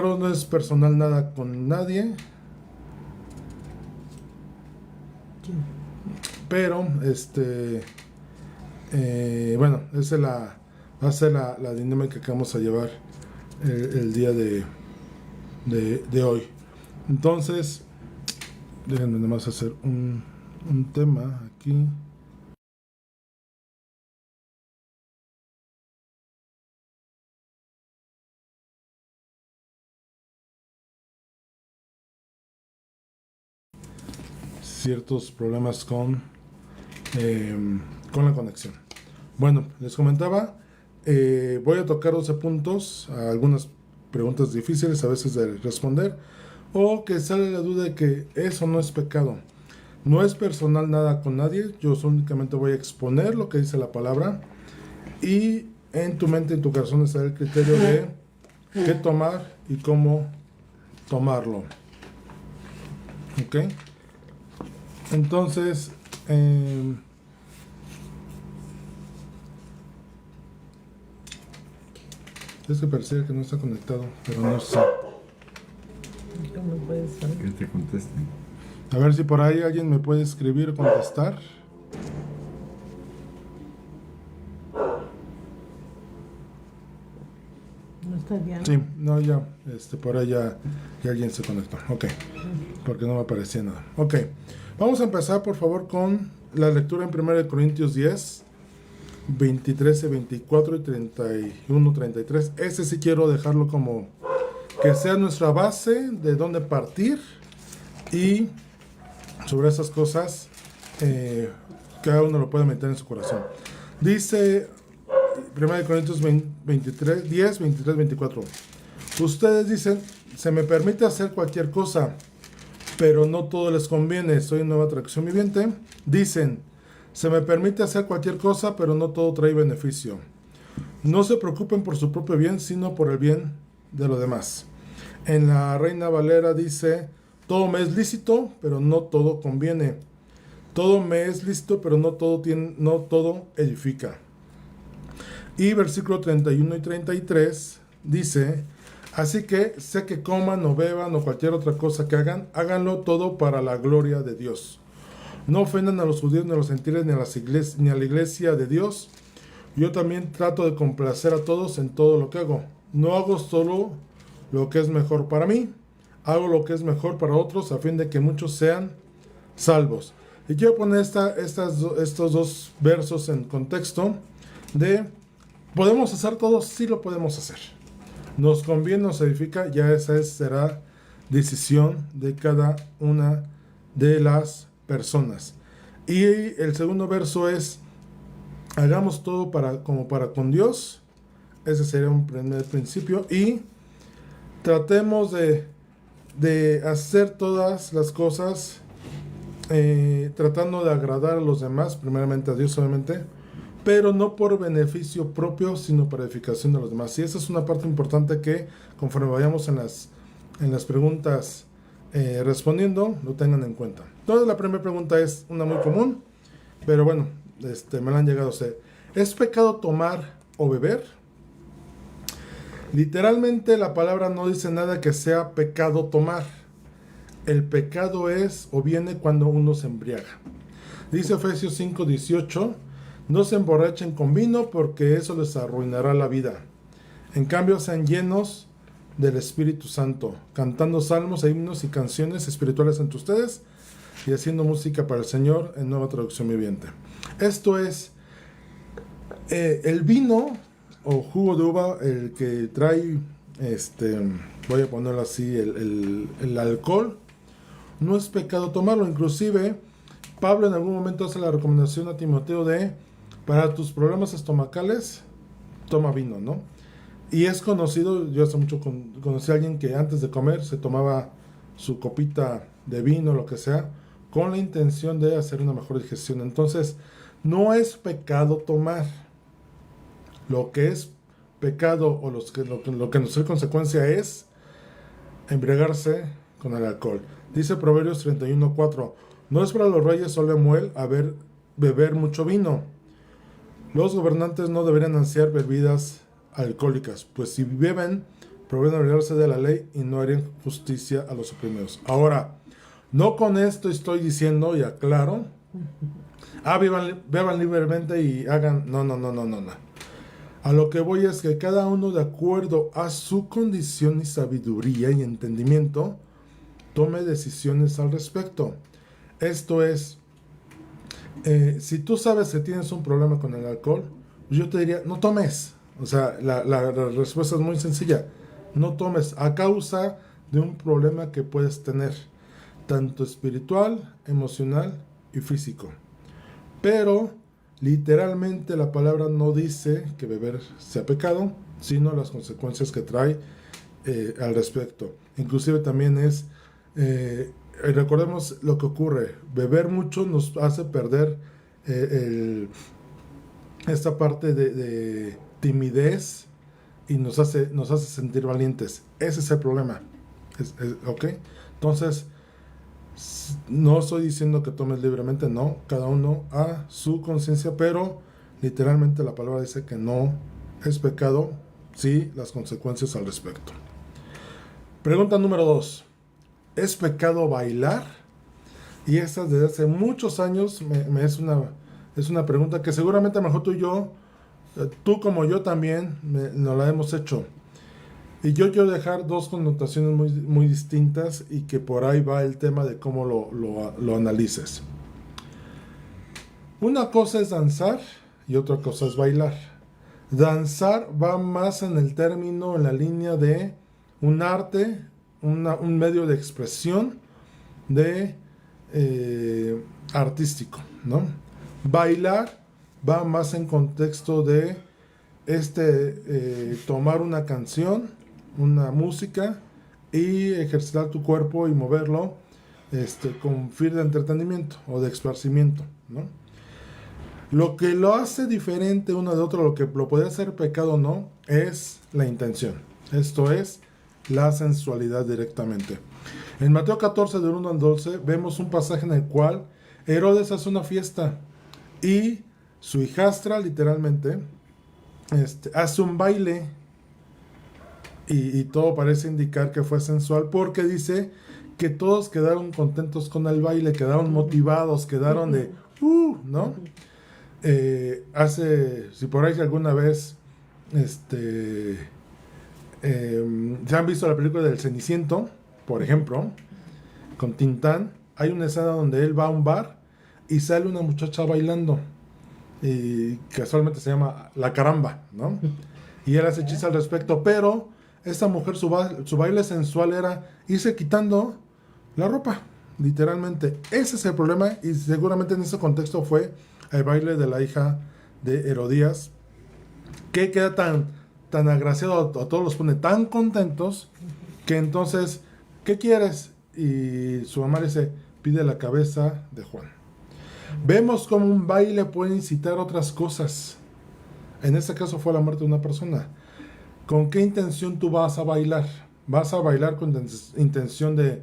Pero no es personal nada con nadie. Pero, bueno, esa es va a ser la dinámica que vamos a llevar el día de hoy. Entonces, déjenme nomás hacer un tema aquí. Ciertos problemas con la conexión. Bueno, les comentaba, voy a tocar 12 puntos, algunas preguntas difíciles a veces de responder, o que sale la duda de que eso no es pecado. No es personal nada con nadie, yo únicamente voy a exponer lo que dice la palabra, y en tu mente, en tu corazón está el criterio de qué tomar y cómo tomarlo. ¿Ok? Entonces, es que parecía que no está conectado, pero no sé. ¿Cómo puedes saber? Que te contesten. A ver si por ahí alguien me puede escribir o contestar. ¿No estás bien? Sí, no, ya, por ahí ya alguien se conectó. Ok, porque no me aparecía nada. Ok, vamos a empezar por favor con la lectura en 1 Corintios 10, 23, 24 y 31, 33. Ese sí quiero dejarlo como que sea nuestra base de dónde partir, y sobre esas cosas cada uno lo puede meter en su corazón. Dice 1 Corintios 23, 10, 23, 24. Ustedes dicen, se me permite hacer cualquier cosa, pero no todo les conviene. Soy Nueva Traducción Viviente. Dicen, se me permite hacer cualquier cosa, pero no todo trae beneficio. No se preocupen por su propio bien, sino por el bien de los demás. En la Reina Valera dice, todo me es lícito, pero no todo conviene. Todo me es lícito, pero no todo edifica. Y versículo 31 y 33 dice, así que sé que coman o beban o cualquier otra cosa que hagan, háganlo todo para la gloria de Dios. No ofendan a los judíos, ni a los gentiles, ni a la iglesia de Dios. Yo también trato de complacer a todos en todo lo que hago. No hago solo lo que es mejor para mí, hago lo que es mejor para otros a fin de que muchos sean salvos. Y quiero poner estos dos versos en contexto de, ¿podemos hacer todo? Sí lo podemos hacer. ¿Nos conviene, nos edifica? Ya esa será decisión de cada una de las personas. Y el segundo verso es, hagamos todo como para con Dios. Ese sería un primer principio. Y tratemos de hacer todas las cosas tratando de agradar a los demás, primeramente a Dios obviamente, pero no por beneficio propio, sino para edificación de los demás. Y esa es una parte importante que conforme vayamos en las preguntas respondiendo, lo tengan en cuenta. Entonces la primera pregunta es una muy común, pero bueno, me la han llegado a hacer. ¿Es pecado tomar o beber? Literalmente la palabra no dice nada que sea pecado tomar. El pecado es o viene cuando uno se embriaga. Dice Efesios 5:18, no se emborrachen con vino porque eso les arruinará la vida. En cambio sean llenos del Espíritu Santo, cantando salmos, himnos y canciones espirituales entre ustedes y haciendo música para el Señor en Nueva Traducción Viviente. Esto es el vino o jugo de uva, el que trae, voy a ponerlo así, el alcohol. No es pecado tomarlo. Inclusive Pablo en algún momento hace la recomendación a Timoteo de, para tus problemas estomacales, toma vino, ¿no? Y es conocido, yo hace mucho conocí a alguien que antes de comer se tomaba su copita de vino, lo que sea, con la intención de hacer una mejor digestión. Entonces, no es pecado tomar. Lo que es pecado o lo que nos trae consecuencia es embriagarse con el alcohol. Dice Proverbios 31:4, no es para los reyes o Lemuel beber mucho vino. Los gobernantes no deberían ansiar bebidas alcohólicas, pues si beben Provienen a liberarse de la ley y no harían justicia a los oprimidos. Ahora, no con esto estoy diciendo, y aclaro, beban libremente y hagan... No. A lo que voy es que cada uno, de acuerdo a su condición y sabiduría y entendimiento, tome decisiones al respecto. Esto es, si tú sabes que tienes un problema con el alcohol, yo te diría, no tomes. O sea, la respuesta es muy sencilla. No tomes a causa de un problema que puedes tener, tanto espiritual, emocional y físico. Pero literalmente la palabra no dice que beber sea pecado, sino las consecuencias que trae al respecto. Inclusive también es, recordemos lo que ocurre, beber mucho nos hace perder esta parte de timidez y nos hace sentir valientes. Ese es el problema. ¿Ok? Entonces, no estoy diciendo que tomes libremente, no, cada uno a su conciencia, pero literalmente la palabra dice que no es pecado, sí, las consecuencias al respecto. Pregunta número 2. ¿Es pecado bailar? Y esta desde hace muchos años es una pregunta que seguramente a lo mejor tú como yo también nos la hemos hecho. Y yo quiero dejar dos connotaciones muy distintas y que por ahí va el tema de cómo lo analices. Una cosa es danzar y otra cosa es bailar. Danzar va más en el término, en la línea de un arte, un medio de expresión artístico, ¿no? Bailar va más en contexto de tomar una canción, una música y ejercitar tu cuerpo y moverlo con fin de entretenimiento o de esparcimiento, ¿no? Lo que lo hace diferente uno de otro, lo que lo puede hacer pecado o no, es la intención. Esto es la sensualidad directamente. En Mateo 14, del 1 al 12, vemos un pasaje en el cual Herodes hace una fiesta y su hijastra, literalmente, hace un baile y todo parece indicar que fue sensual porque dice que todos quedaron contentos con el baile, quedaron motivados, quedaron de ¿no? Si por ahí alguna vez se han visto la película del Ceniciento, por ejemplo, con Tintán, hay una escena donde él va a un bar y sale una muchacha bailando y casualmente se llama La Caramba, ¿no? Y él hace chistes al respecto, pero esta mujer, su baile sensual era irse quitando la ropa, literalmente. Ese es el problema y seguramente en ese contexto fue el baile de la hija de Herodías, que queda tan agraciado, a todos los pone tan contentos, que entonces, ¿qué quieres? Y su mamá le dice, pide la cabeza de Juan. Vemos cómo un baile puede incitar otras cosas. En este caso fue la muerte de una persona. ¿Con qué intención tú vas a bailar? ¿Vas a bailar con intención de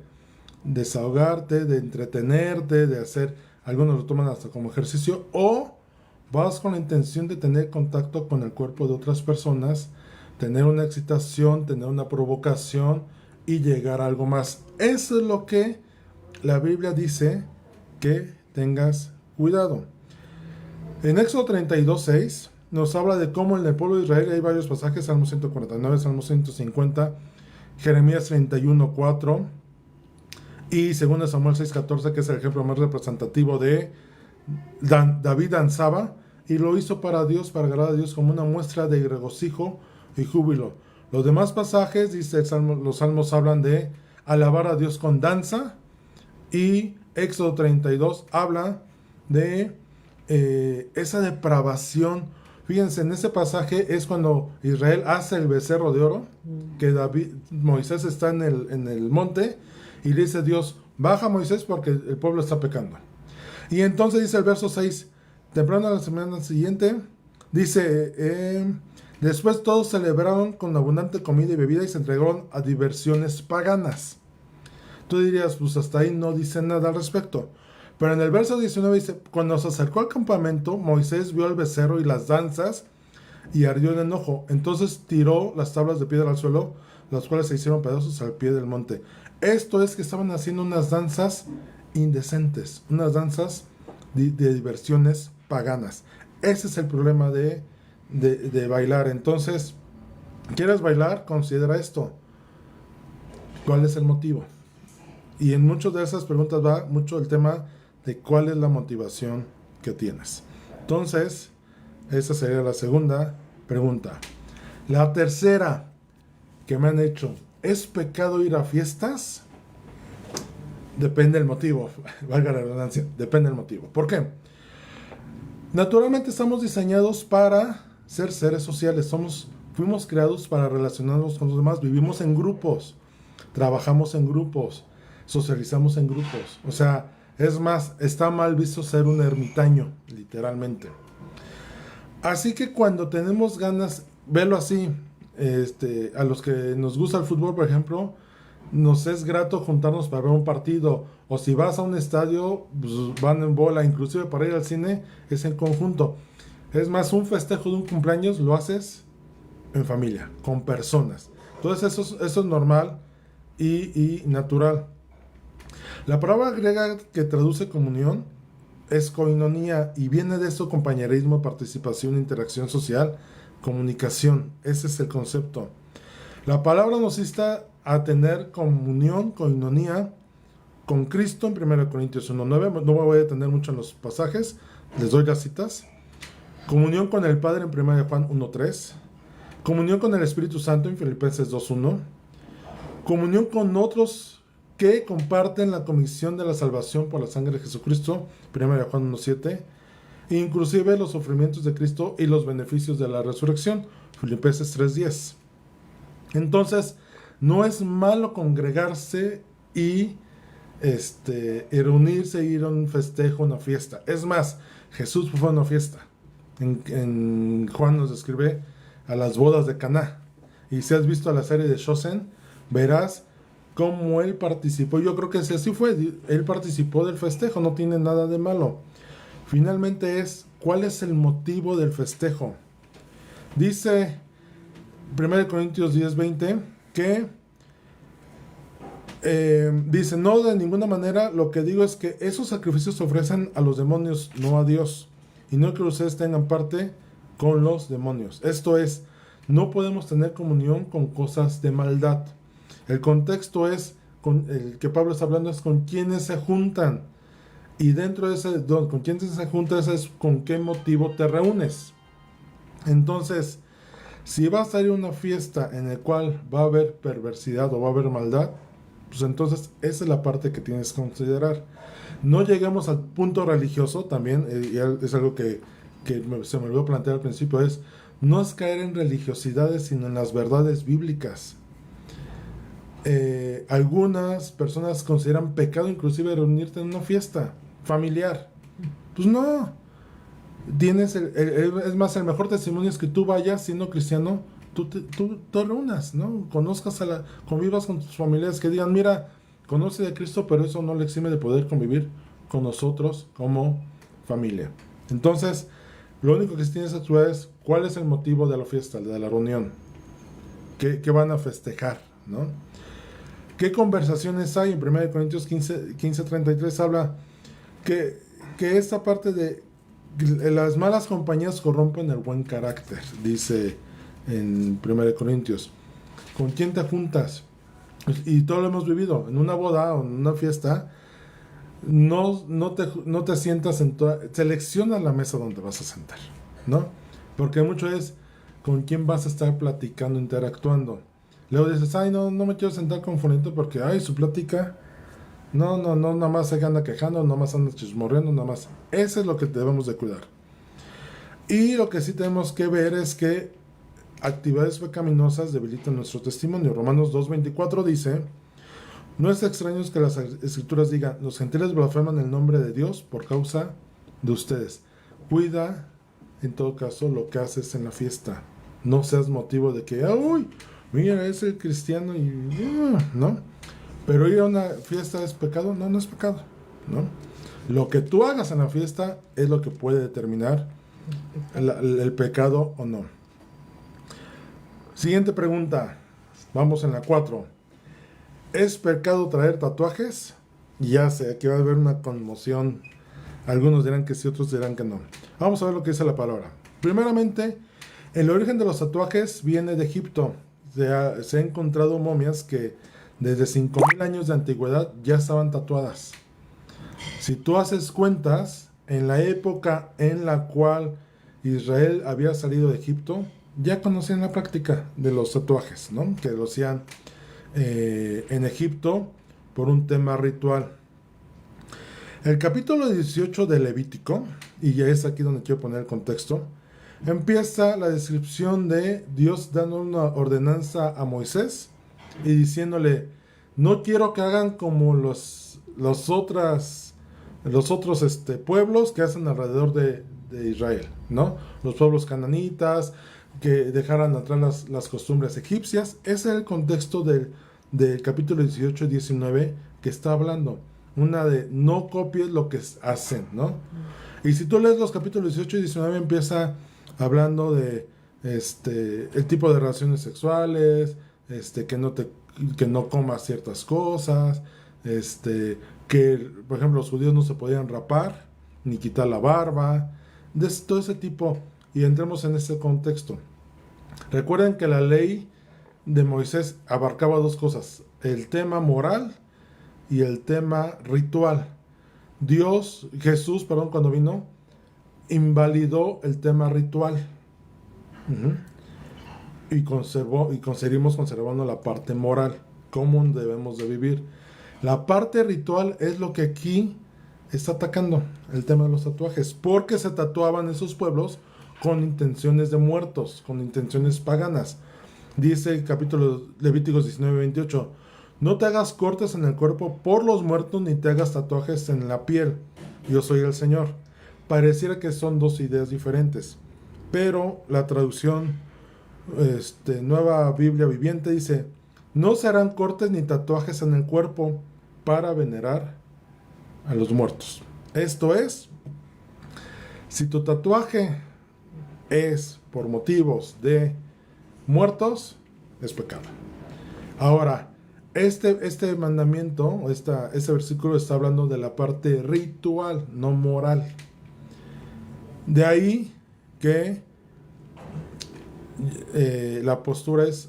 desahogarte, de entretenerte, de hacer, algunos lo toman hasta como ejercicio, o vas con la intención de tener contacto con el cuerpo de otras personas, tener una excitación, tener una provocación y llegar a algo más? Eso es lo que la Biblia dice que tengas cuidado. En Éxodo 32:6 nos habla de cómo en el pueblo de Israel hay varios pasajes, Salmo 149, Salmo 150, Jeremías 31:4 y 2 Samuel 6:14, que es el ejemplo más representativo de David danzaba y lo hizo para Dios, para agradar a Dios, como una muestra de regocijo y júbilo. Los demás pasajes, dice los salmos hablan de alabar a Dios con danza, y Éxodo 32 habla de esa depravación. Fíjense, en ese pasaje es cuando Israel hace el becerro de oro, que Moisés está en el monte y le dice Dios, baja Moisés porque el pueblo está pecando. Y entonces dice el verso 6, temprano a la semana siguiente, dice, después todos celebraron con abundante comida y bebida y se entregaron a diversiones paganas. Tú dirías, pues hasta ahí no dice nada al respecto. Pero en el verso 19 dice, cuando se acercó al campamento, Moisés vio el becerro y las danzas y ardió en enojo. Entonces tiró las tablas de piedra al suelo, las cuales se hicieron pedazos al pie del monte. Esto es que estaban haciendo unas danzas indecentes, unas danzas de diversiones paganas. Ese es el problema de bailar. Entonces, ¿quieres bailar? Considera esto. ¿Cuál es el motivo? Y en muchas de esas preguntas va mucho el tema de cuál es la motivación que tienes. Entonces, esa sería la segunda pregunta. La tercera que me han hecho, ¿es pecado ir a fiestas? Depende del motivo, valga la redundancia, depende del motivo. ¿Por qué? Naturalmente estamos diseñados para ser seres sociales, fuimos creados para relacionarnos con los demás, vivimos en grupos, trabajamos en grupos, socializamos en grupos. O sea, es más, está mal visto ser un ermitaño, literalmente. Así que cuando tenemos ganas, velo así, a los que nos gusta el fútbol, por ejemplo, nos es grato juntarnos para ver un partido, o si vas a un estadio, pues van en bola, inclusive para ir al cine es en conjunto. Es más, un festejo de un cumpleaños lo haces en familia, con personas. Entonces eso es normal y natural. La palabra griega que traduce comunión es koinonía y viene de eso: compañerismo, participación, interacción social, comunicación. Ese es el concepto. La palabra nos insta a tener comunión, koinonía, con Cristo en 1 Corintios 1:9. No me voy a detener mucho en los pasajes, les doy las citas. Comunión con el Padre en 1 Juan 1:3. Comunión con el Espíritu Santo en Filipenses 2:1. Comunión con otros que comparten la comisión de la salvación por la sangre de Jesucristo, 1 Juan 1:7. Inclusive los sufrimientos de Cristo y los beneficios de la resurrección, Filipenses 3:10. Entonces, no es malo congregarse y reunirse, ir a un festejo, una fiesta. Es más, Jesús fue a una fiesta. En Juan nos describe a las bodas de Caná. Y si has visto la serie de Chosen, verás cómo él participó. Yo creo que si así fue, él participó del festejo, no tiene nada de malo. Finalmente ¿cuál es el motivo del festejo? Dice 1 Corintios 10:20 que dice: no, de ninguna manera, lo que digo es que esos sacrificios se ofrecen a los demonios, no a Dios, y no que ustedes tengan parte con los demonios. Esto es, no podemos tener comunión con cosas de maldad. El contexto con el que Pablo está hablando es con quienes se juntan, y dentro de ese, con quienes se juntan, es con qué motivo te reúnes. Entonces, si vas a ir a una fiesta en la cual va a haber perversidad o va a haber maldad, pues entonces esa es la parte que tienes que considerar. No lleguemos al punto religioso también, y es algo que se me olvidó plantear al principio, no es caer en religiosidades, sino en las verdades bíblicas. Algunas personas consideran pecado inclusive reunirte en una fiesta familiar. Pues no. Es más, el mejor testimonio es que tú vayas siendo cristiano, tú te reúnas, ¿no? Convivas con tus familiares, que digan: mira, conoce de Cristo, pero eso no le exime de poder convivir con nosotros como familia. Entonces, lo único que tienes que actuar es cuál es el motivo de la fiesta, de la reunión. ¿Qué van a festejar, no? ¿Qué conversaciones hay? En 1 Corintios 15:33 habla que esta parte de las malas compañías corrompen el buen carácter, dice en 1 Corintios. ¿Con quién te juntas? Y todo lo hemos vivido. En una boda o en una fiesta, no te sientas selecciona la mesa donde vas a sentar, ¿no? Porque mucho es con quién vas a estar platicando, interactuando. Luego dices: ay, no me quiero sentar con fulanito porque, ay, su plática, no, nada más se anda quejando, nada más anda chismorreando, nada más. Eso es lo que debemos de cuidar. Y lo que sí tenemos que ver es que actividades pecaminosas debilitan nuestro testimonio. Romanos 2:24 dice: no es extraño que las escrituras digan: los gentiles blasfeman el nombre de Dios por causa de ustedes. Cuida, en todo caso, lo que haces en la fiesta. No seas motivo de que, uy, mira, es el cristiano y no. Pero ir a una fiesta es pecado. No es pecado, ¿no? Lo que tú hagas en la fiesta es lo que puede determinar el pecado o no. Siguiente pregunta. Vamos en la 4. ¿Es pecado traer tatuajes? Ya sé, aquí va a haber una conmoción. Algunos dirán que sí, otros dirán que no. Vamos a ver lo que dice la palabra. Primeramente, el origen de los tatuajes viene de Egipto. Se ha encontrado momias que desde 5000 años de antigüedad ya estaban tatuadas. Si tú haces cuentas, en la época en la cual Israel había salido de Egipto, ya conocían la práctica de los tatuajes, ¿no? Que lo hacían en Egipto por un tema ritual. El capítulo 18 de Levítico, y ya es aquí donde quiero poner el contexto, empieza la descripción de Dios dando una ordenanza a Moisés y diciéndole: no quiero que hagan como los otros pueblos que hacen alrededor de Israel, ¿no? Los pueblos cananitas, que dejaran atrás las costumbres egipcias. Ese es el contexto del capítulo 18 y 19 que está hablando. Una de no copies lo que hacen, ¿no? Y si tú lees los capítulos 18 y 19, empieza hablando de el tipo de relaciones sexuales, que no comas ciertas cosas, que por ejemplo los judíos no se podían rapar ni quitar la barba, de todo ese tipo. Y entremos en ese contexto. Recuerden que la ley de Moisés abarcaba dos cosas: el tema moral y el tema ritual. Jesús, cuando vino, invalidó el tema ritual. Y seguimos conservando la parte moral, cómo debemos de vivir. La parte ritual es lo que aquí está atacando, el tema de los tatuajes, porque se tatuaban esos pueblos con intenciones de muertos, con intenciones paganas. Dice el capítulo Levíticos 19-28: no te hagas cortes en el cuerpo por los muertos, ni te hagas tatuajes en la piel. Yo soy el Señor. Pareciera que son dos ideas diferentes, pero la traducción Nueva Biblia Viviente dice: no se harán cortes ni tatuajes en el cuerpo para venerar a los muertos. Esto es, si tu tatuaje es por motivos de muertos, es pecado. Ahora, este mandamiento, este versículo está hablando de la parte ritual, no moral. De ahí que la postura ¿es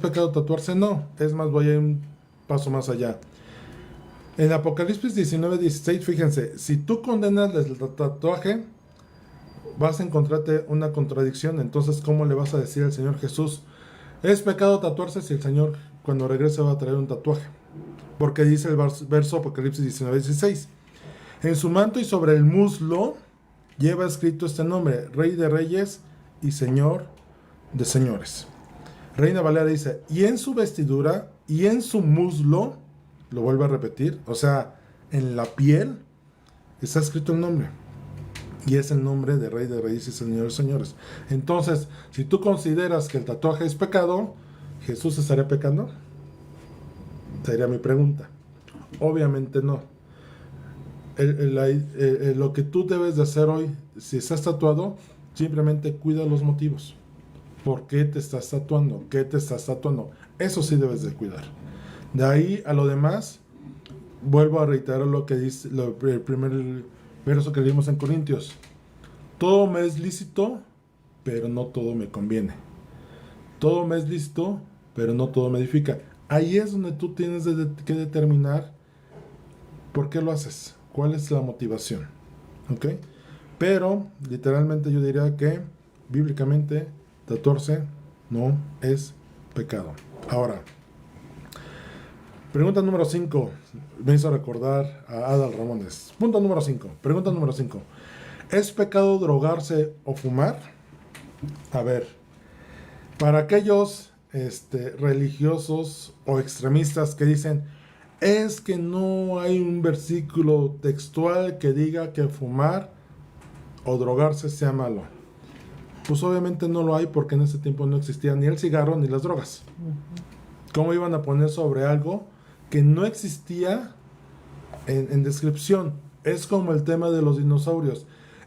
pecado tatuarse? No, es más, voy a ir un paso más allá. En Apocalipsis 19-16, fíjense, si tú condenas el tatuaje, vas a encontrarte una contradicción. Entonces, ¿cómo le vas a decir al Señor Jesús: es pecado tatuarse, si el Señor cuando regrese va a traer un tatuaje? Porque dice el verso Apocalipsis 19-16: en su manto y sobre el muslo lleva escrito este nombre: Rey de Reyes y Señor de Señores. Reina Valera dice: y en su vestidura y en su muslo, lo vuelvo a repetir, o sea, en la piel está escrito el nombre, y es el nombre de Rey de Reyes y Señor de Señores. Entonces, si tú consideras que el tatuaje es pecado, ¿Jesús estaría pecando? Sería mi pregunta. Obviamente no. Lo que tú debes de hacer hoy, si estás tatuado, simplemente cuida los motivos. ¿Por qué te estás tatuando? ¿Qué te estás tatuando? Eso sí debes de cuidar. De ahí a lo demás, vuelvo a reiterar lo que dice el primer verso que leímos en Corintios: todo me es lícito, pero no todo me conviene. Todo me es lícito, pero no todo me edifica. Ahí es donde tú tienes que determinar por qué lo haces, cuál es la motivación, ¿ok? Pero literalmente yo diría que bíblicamente tatuarse no es pecado. Ahora, pregunta número 5. Me hizo recordar a Adal Ramones. Punto número 5. Pregunta número 5. ¿Es pecado drogarse o fumar? A ver, para aquellos religiosos o extremistas que dicen: es que no hay un versículo textual que diga que fumar o drogarse sea malo. Pues obviamente no lo hay, porque en ese tiempo no existía ni el cigarro ni las drogas. ¿Cómo iban a poner sobre algo que no existía en descripción? Es como el tema de los dinosaurios.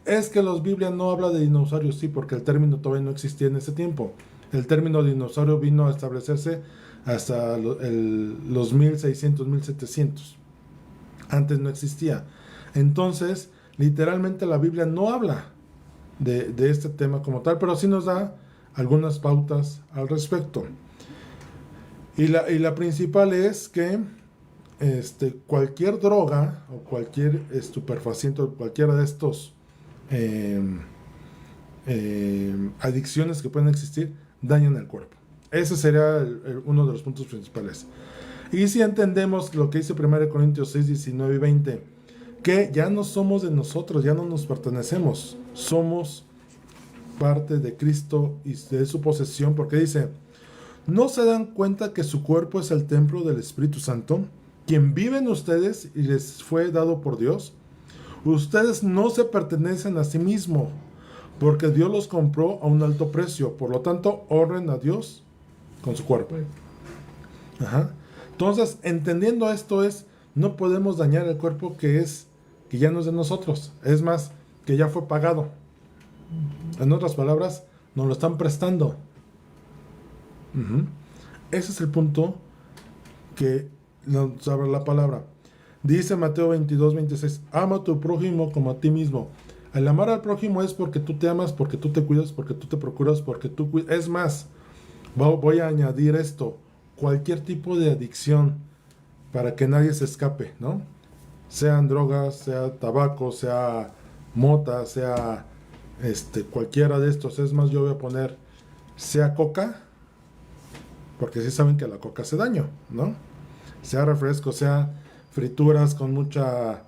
Es que los Biblia no habla de dinosaurios, sí, porque el término todavía no existía en ese tiempo. El término dinosaurio vino a establecerse hasta los 1600, 1700. Antes no existía. Entonces, literalmente la Biblia no habla de este tema como tal, pero sí nos da algunas pautas al respecto. Y la principal es que cualquier droga o cualquier estupefaciente o cualquiera de estos adicciones que pueden existir dañan el cuerpo. Ese sería uno de los puntos principales. Y si entendemos lo que dice 1 Corintios 6, 19 y 20, que ya no somos de nosotros, ya no nos pertenecemos, somos parte de Cristo y de su posesión, porque dice, ¿no se dan cuenta que su cuerpo es el templo del Espíritu Santo, quien vive en ustedes y les fue dado por Dios? Ustedes no se pertenecen a sí mismos, porque Dios los compró a un alto precio. Por lo tanto, honren a Dios con su cuerpo. Ajá. Entonces, entendiendo esto no podemos dañar el cuerpo que ya no es de nosotros. Es más, que ya fue pagado. En otras palabras, nos lo están prestando. Ese es el punto que nos abre la palabra. Dice Mateo 22, 26, ama a tu prójimo como a ti mismo. El amar al prójimo es porque tú te amas, porque tú te cuidas, porque tú te procuras, porque tú cuidas. Es más, voy a añadir esto, cualquier tipo de adicción para que nadie se escape, ¿no? Sean drogas, sea tabaco, sea mota, sea cualquiera de estos. Es más, yo voy a poner, sea coca, porque sí saben que la coca hace daño, ¿no? Sea refresco, sea frituras con mucha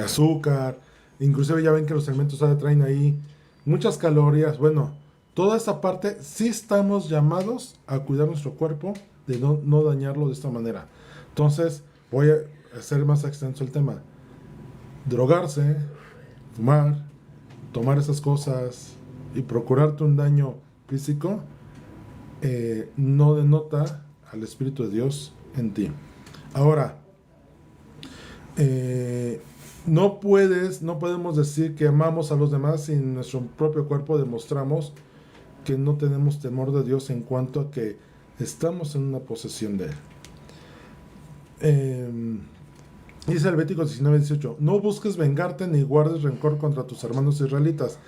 azúcar, inclusive ya ven que los alimentos traen ahí muchas calorías. Bueno, toda esa parte sí estamos llamados a cuidar nuestro cuerpo, de no dañarlo de esta manera. Entonces voy a hacer más extenso el tema. Drogarse, fumar, tomar esas cosas y procurarte un daño físico no denota al Espíritu de Dios en ti. Ahora, no podemos decir que amamos a los demás si en nuestro propio cuerpo demostramos que no tenemos temor de Dios en cuanto a que estamos en una posesión de Él. Dice Levítico 19, 18, no busques vengarte ni guardes rencor contra tus hermanos israelitas,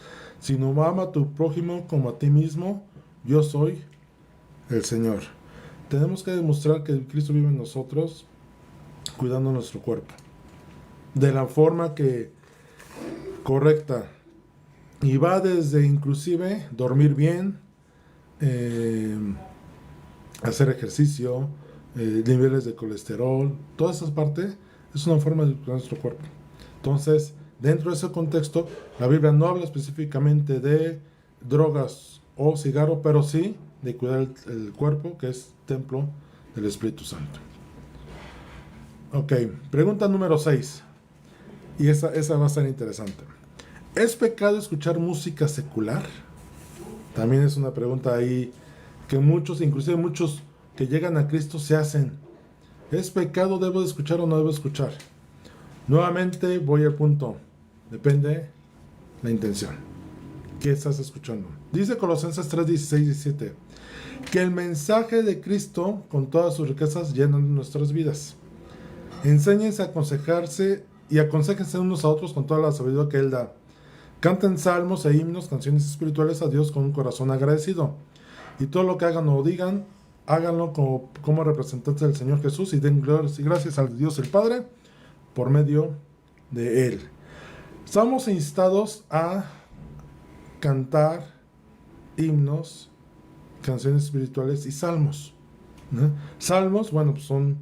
sino ama a tu prójimo como a ti mismo. Yo soy el Señor. Tenemos que demostrar que Cristo vive en nosotros, cuidando nuestro cuerpo de la forma correcta, y va desde inclusive dormir bien, hacer ejercicio, niveles de colesterol, toda esa parte es una forma de cuidar nuestro cuerpo. Entonces, dentro de ese contexto, la Biblia no habla específicamente de drogas o cigarro, pero sí de cuidar el cuerpo, que es templo del Espíritu Santo. Ok, pregunta número 6. Y esa va a ser interesante. ¿Es pecado escuchar música secular? También es una pregunta ahí que muchos, inclusive muchos que llegan a Cristo se hacen. ¿Es pecado? ¿Debo de escuchar o no debo escuchar? Nuevamente voy al punto. Depende la intención. ¿Qué estás escuchando? Dice Colosenses 3, 16 y 17 que el mensaje de Cristo con todas sus riquezas llenan nuestras vidas. Enséñense a aconsejarse y aconséjense unos a otros con toda la sabiduría que Él da. Canten salmos e himnos, canciones espirituales a Dios con un corazón agradecido. Y todo lo que hagan o digan, háganlo como representantes del Señor Jesús y den glorias y gracias al Dios el Padre por medio de Él. Estamos instados a cantar himnos, canciones espirituales y salmos, ¿no? Salmos, bueno, pues son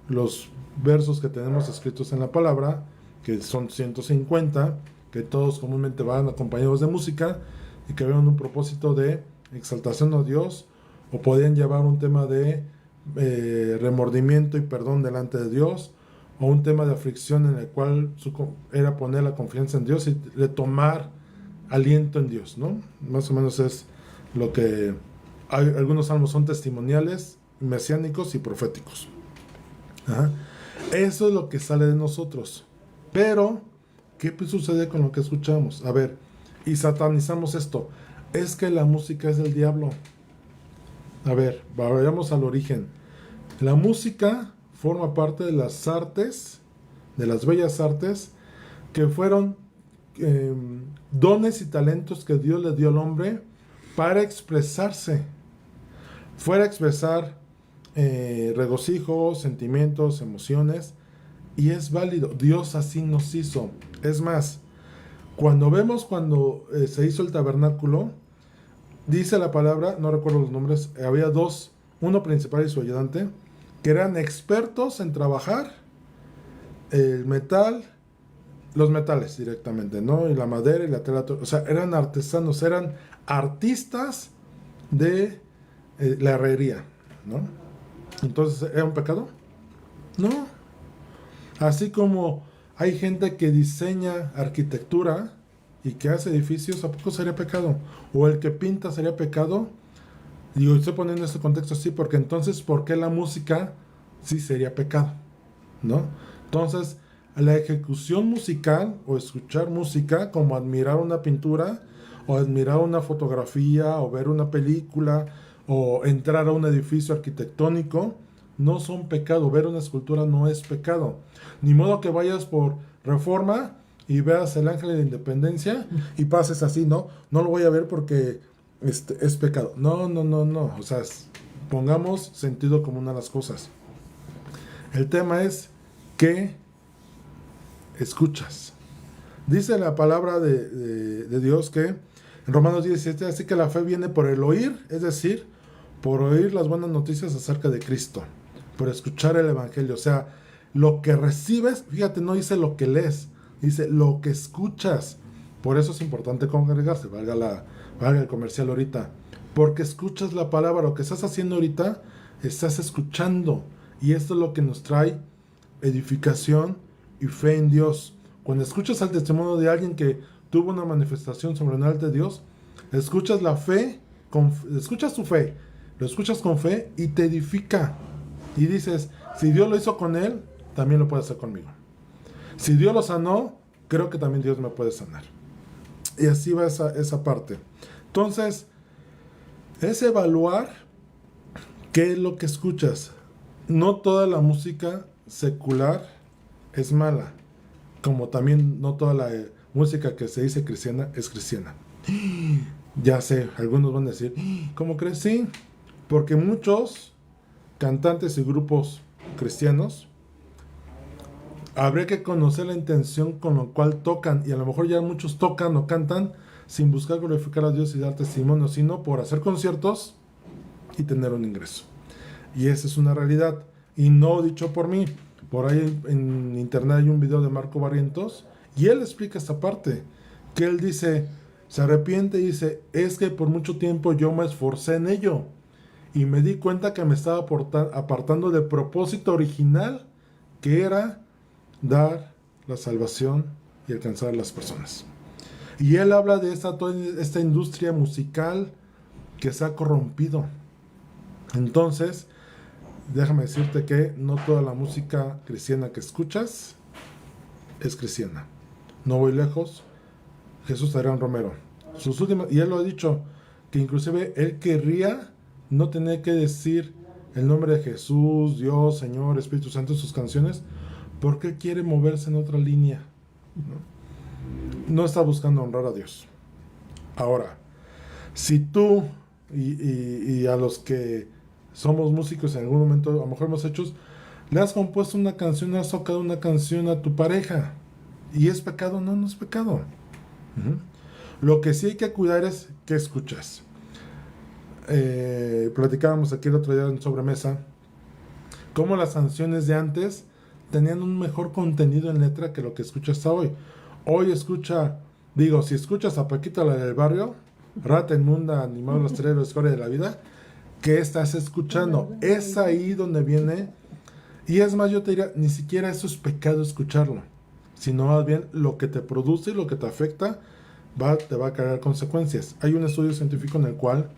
los versos que tenemos escritos en la palabra, que son 150, que todos comúnmente van acompañados de música y que llevan un propósito de exaltación a Dios, o podían llevar un tema de remordimiento y perdón delante de Dios, o un tema de aflicción en el cual era poner la confianza en Dios y retomar aliento en Dios, ¿no? Más o menos es lo que algunos salmos son testimoniales, mesiánicos y proféticos. Ajá. Eso es lo que sale de nosotros. Pero ¿qué sucede con lo que escuchamos? A ver, y satanizamos esto. Es que la música es del diablo. A ver, vayamos al origen. La música forma parte de las artes, de las bellas artes, que fueron dones y talentos que Dios le dio al hombre para expresarse. Fuera a expresar regocijo, sentimientos, emociones, y es válido. Dios así nos hizo. Es más, cuando se hizo el tabernáculo, dice la palabra, no recuerdo los nombres, había dos, uno principal y su ayudante, que eran expertos en trabajar el metal, los metales directamente, ¿no? Y la madera y la tela, o sea, eran artesanos, eran artistas de la herrería, ¿no? Entonces, ¿era un pecado? No. Así como hay gente que diseña arquitectura y que hace edificios, ¿a poco sería pecado? O el que pinta sería pecado. Digo, estoy poniendo este contexto así porque entonces, ¿por qué la música sí sería pecado? ¿No? Entonces, la ejecución musical o escuchar música, como admirar una pintura o admirar una fotografía o ver una película o entrar a un edificio arquitectónico, no son pecado. Ver una escultura no es pecado. Ni modo que vayas por Reforma y veas el Ángel de la Independencia y pases así, ¿no? No lo voy a ver porque es pecado. No. O sea, pongamos sentido común a las cosas. El tema es que escuchas. Dice la palabra de Dios que en Romanos 17, así que la fe viene por el oír, es decir, por oír las buenas noticias acerca de Cristo, por escuchar el Evangelio. O sea, lo que recibes, fíjate, no dice lo que lees, dice lo que escuchas. Por eso es importante congregarse, valga el comercial ahorita, porque escuchas la palabra. Lo que estás haciendo ahorita, estás escuchando, y esto es lo que nos trae edificación y fe en Dios. Cuando escuchas el testimonio de alguien que tuvo una manifestación sobrenatural de Dios, escuchas la fe, escuchas su fe, lo escuchas con fe y te edifica. Y dices, si Dios lo hizo con él, también lo puede hacer conmigo. Si Dios lo sanó, creo que también Dios me puede sanar. Y así va esa parte. Entonces, es evaluar qué es lo que escuchas. No toda la música secular es mala, como también no toda la música que se dice cristiana es cristiana. Ya sé, algunos van a decir, ¿cómo crees? Sí, porque muchos cantantes y grupos cristianos, habría que conocer la intención con la cual tocan, y a lo mejor ya muchos tocan o cantan sin buscar glorificar a Dios y dar testimonio, sino por hacer conciertos y tener un ingreso. Y esa es una realidad, y no dicho por mí. Por ahí en internet hay un video de Marco Barrientos y él explica esta parte, que él dice, se arrepiente y dice, es que por mucho tiempo yo me esforcé en ello y me di cuenta que me estaba apartando del propósito original, que era dar la salvación y alcanzar a las personas. Y él habla de toda esta industria musical que se ha corrompido. Entonces, déjame decirte que no toda la música cristiana que escuchas es cristiana. No voy lejos. Jesús Adrián Romero, y él lo ha dicho, que inclusive él querría no tener que decir el nombre de Jesús, Dios, Señor, Espíritu Santo en sus canciones, porque él quiere moverse en otra línea. No está buscando honrar a Dios. Ahora, si tú y a los que somos músicos en algún momento, a lo mejor hemos hecho, le has compuesto una canción, has tocado una canción a tu pareja, ¿y es pecado? No, no es pecado. Lo que sí hay que cuidar es qué escuchas. Platicábamos aquí el otro día en sobremesa cómo las canciones de antes tenían un mejor contenido en letra que lo que escuchas hoy. Hoy si escuchas a Paquita, la del barrio, Rata Inmunda, Animal Rastrero, Escoria de la Vida, ¿qué estás escuchando? Es ahí donde viene. Y es más, yo te diría, ni siquiera eso es pecado escucharlo, sino más bien lo que te produce y lo que te afecta te va a crear consecuencias. Hay un estudio científico en el cual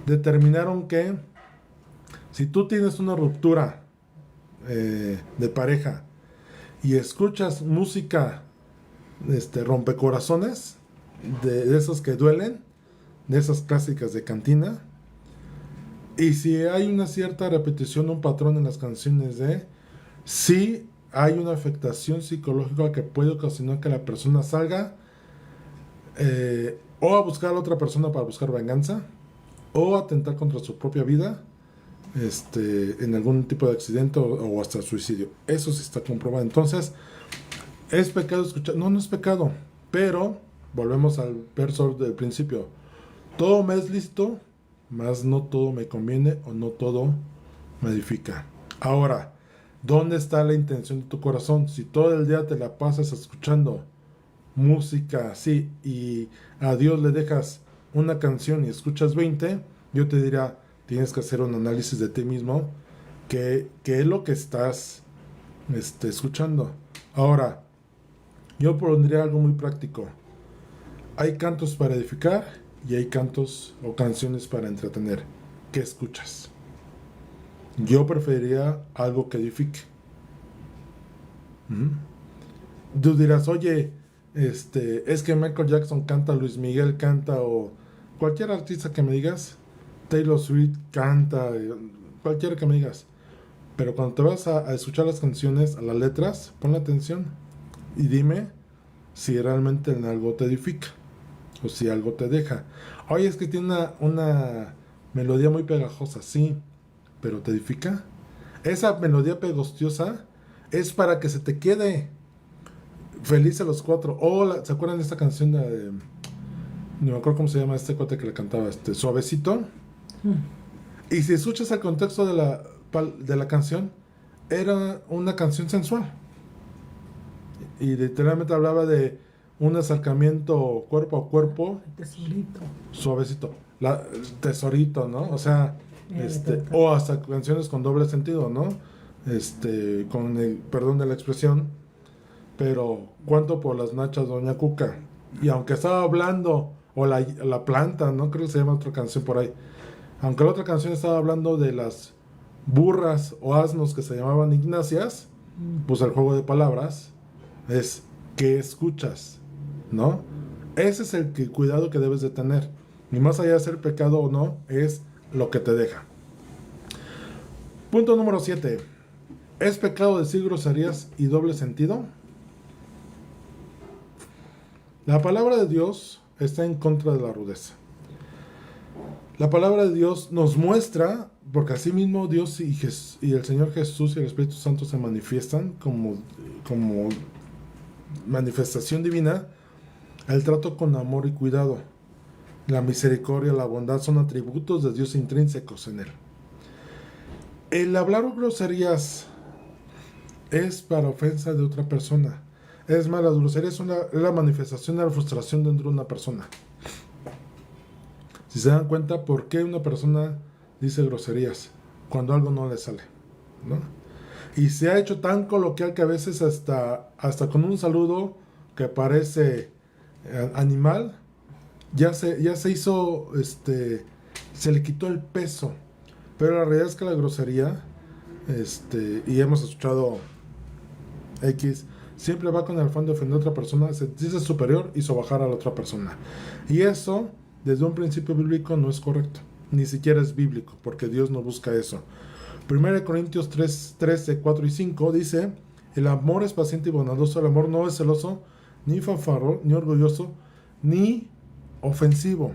determinaron que si tú tienes una ruptura de pareja y escuchas música rompecorazones, de esos que duelen, de esas clásicas de cantina. Y si hay una cierta repetición, un patrón en las canciones sí hay una afectación psicológica que puede ocasionar que la persona salga o a buscar a la otra persona para buscar venganza, o atentar contra su propia vida, en algún tipo de accidente o hasta suicidio. Eso sí está comprobado. Entonces, ¿es pecado escuchar? No, no es pecado, pero volvemos al verso del principio. Todo me es lícito, mas no todo me conviene o no todo me edifica. Ahora, ¿dónde está la intención de tu corazón? Si todo el día te la pasas escuchando música así y a Dios le dejas una canción y escuchas 20, yo te diría, tienes que hacer un análisis de ti mismo, qué es lo que estás escuchando. Ahora, yo pondría algo muy práctico. Hay cantos para edificar y hay cantos o canciones para entretener. ¿Qué escuchas? Yo preferiría algo que edifique. Tú dirás, oye, es que Michael Jackson canta, Luis Miguel canta, o cualquier artista que me digas, Taylor Swift canta, cualquiera que me digas. Pero cuando te vas a escuchar las canciones, a las letras, pon atención y dime si realmente en algo te edifica o si algo te deja. Oye, es que tiene una melodía muy pegajosa, sí, pero ¿te edifica? Esa melodía pegostiosa es para que se te quede. Felices los cuatro. ¿Se acuerdan de esta canción de no me acuerdo cómo se llama este cuate que le cantaba, Suavecito? Y si escuchas el contexto de la canción, era una canción sensual. Y literalmente hablaba de un acercamiento cuerpo a cuerpo. Tesorito. Suavecito. Tesorito, ¿no? O sea, o hasta canciones con doble sentido, ¿no? Con el perdón de la expresión, pero ¿cuánto por las nachas, doña Cuca? Y aunque estaba hablando, o la planta, ¿no? Creo que se llama otra canción por ahí. Aunque la otra canción estaba hablando de las burras o asnos que se llamaban Ignacias, pues el juego de palabras es ¿qué escuchas? ¿No? Ese es el cuidado que debes de tener. Y más allá de ser pecado o no, es lo que te deja. Punto número 7. ¿Es pecado decir groserías y doble sentido? La palabra de Dios está en contra de la rudeza. La palabra de Dios nos muestra, porque así mismo Dios y el Señor Jesús y el Espíritu Santo se manifiestan como manifestación divina, el trato con amor y cuidado. La misericordia, la bondad son atributos de Dios intrínsecos en él. El hablar groserías es para ofensa de otra persona. Es más, la grosería es la manifestación de la frustración dentro de una persona. Si se dan cuenta, ¿por qué una persona dice groserías? Cuando algo no le sale, ¿no? Y se ha hecho tan coloquial que a veces hasta con un saludo que parece animal, ya se hizo, se le quitó el peso. Pero la realidad es que la grosería, y hemos escuchado X, siempre va con el afán de ofender a otra persona, se dice superior y sobajar a la otra persona. Y eso, desde un principio bíblico, no es correcto. Ni siquiera es bíblico, porque Dios no busca eso. 1 Corintios 3, 13, 4 y 5 dice: el amor es paciente y bondadoso, el amor no es celoso, ni fanfarrón, ni orgulloso, ni ofensivo.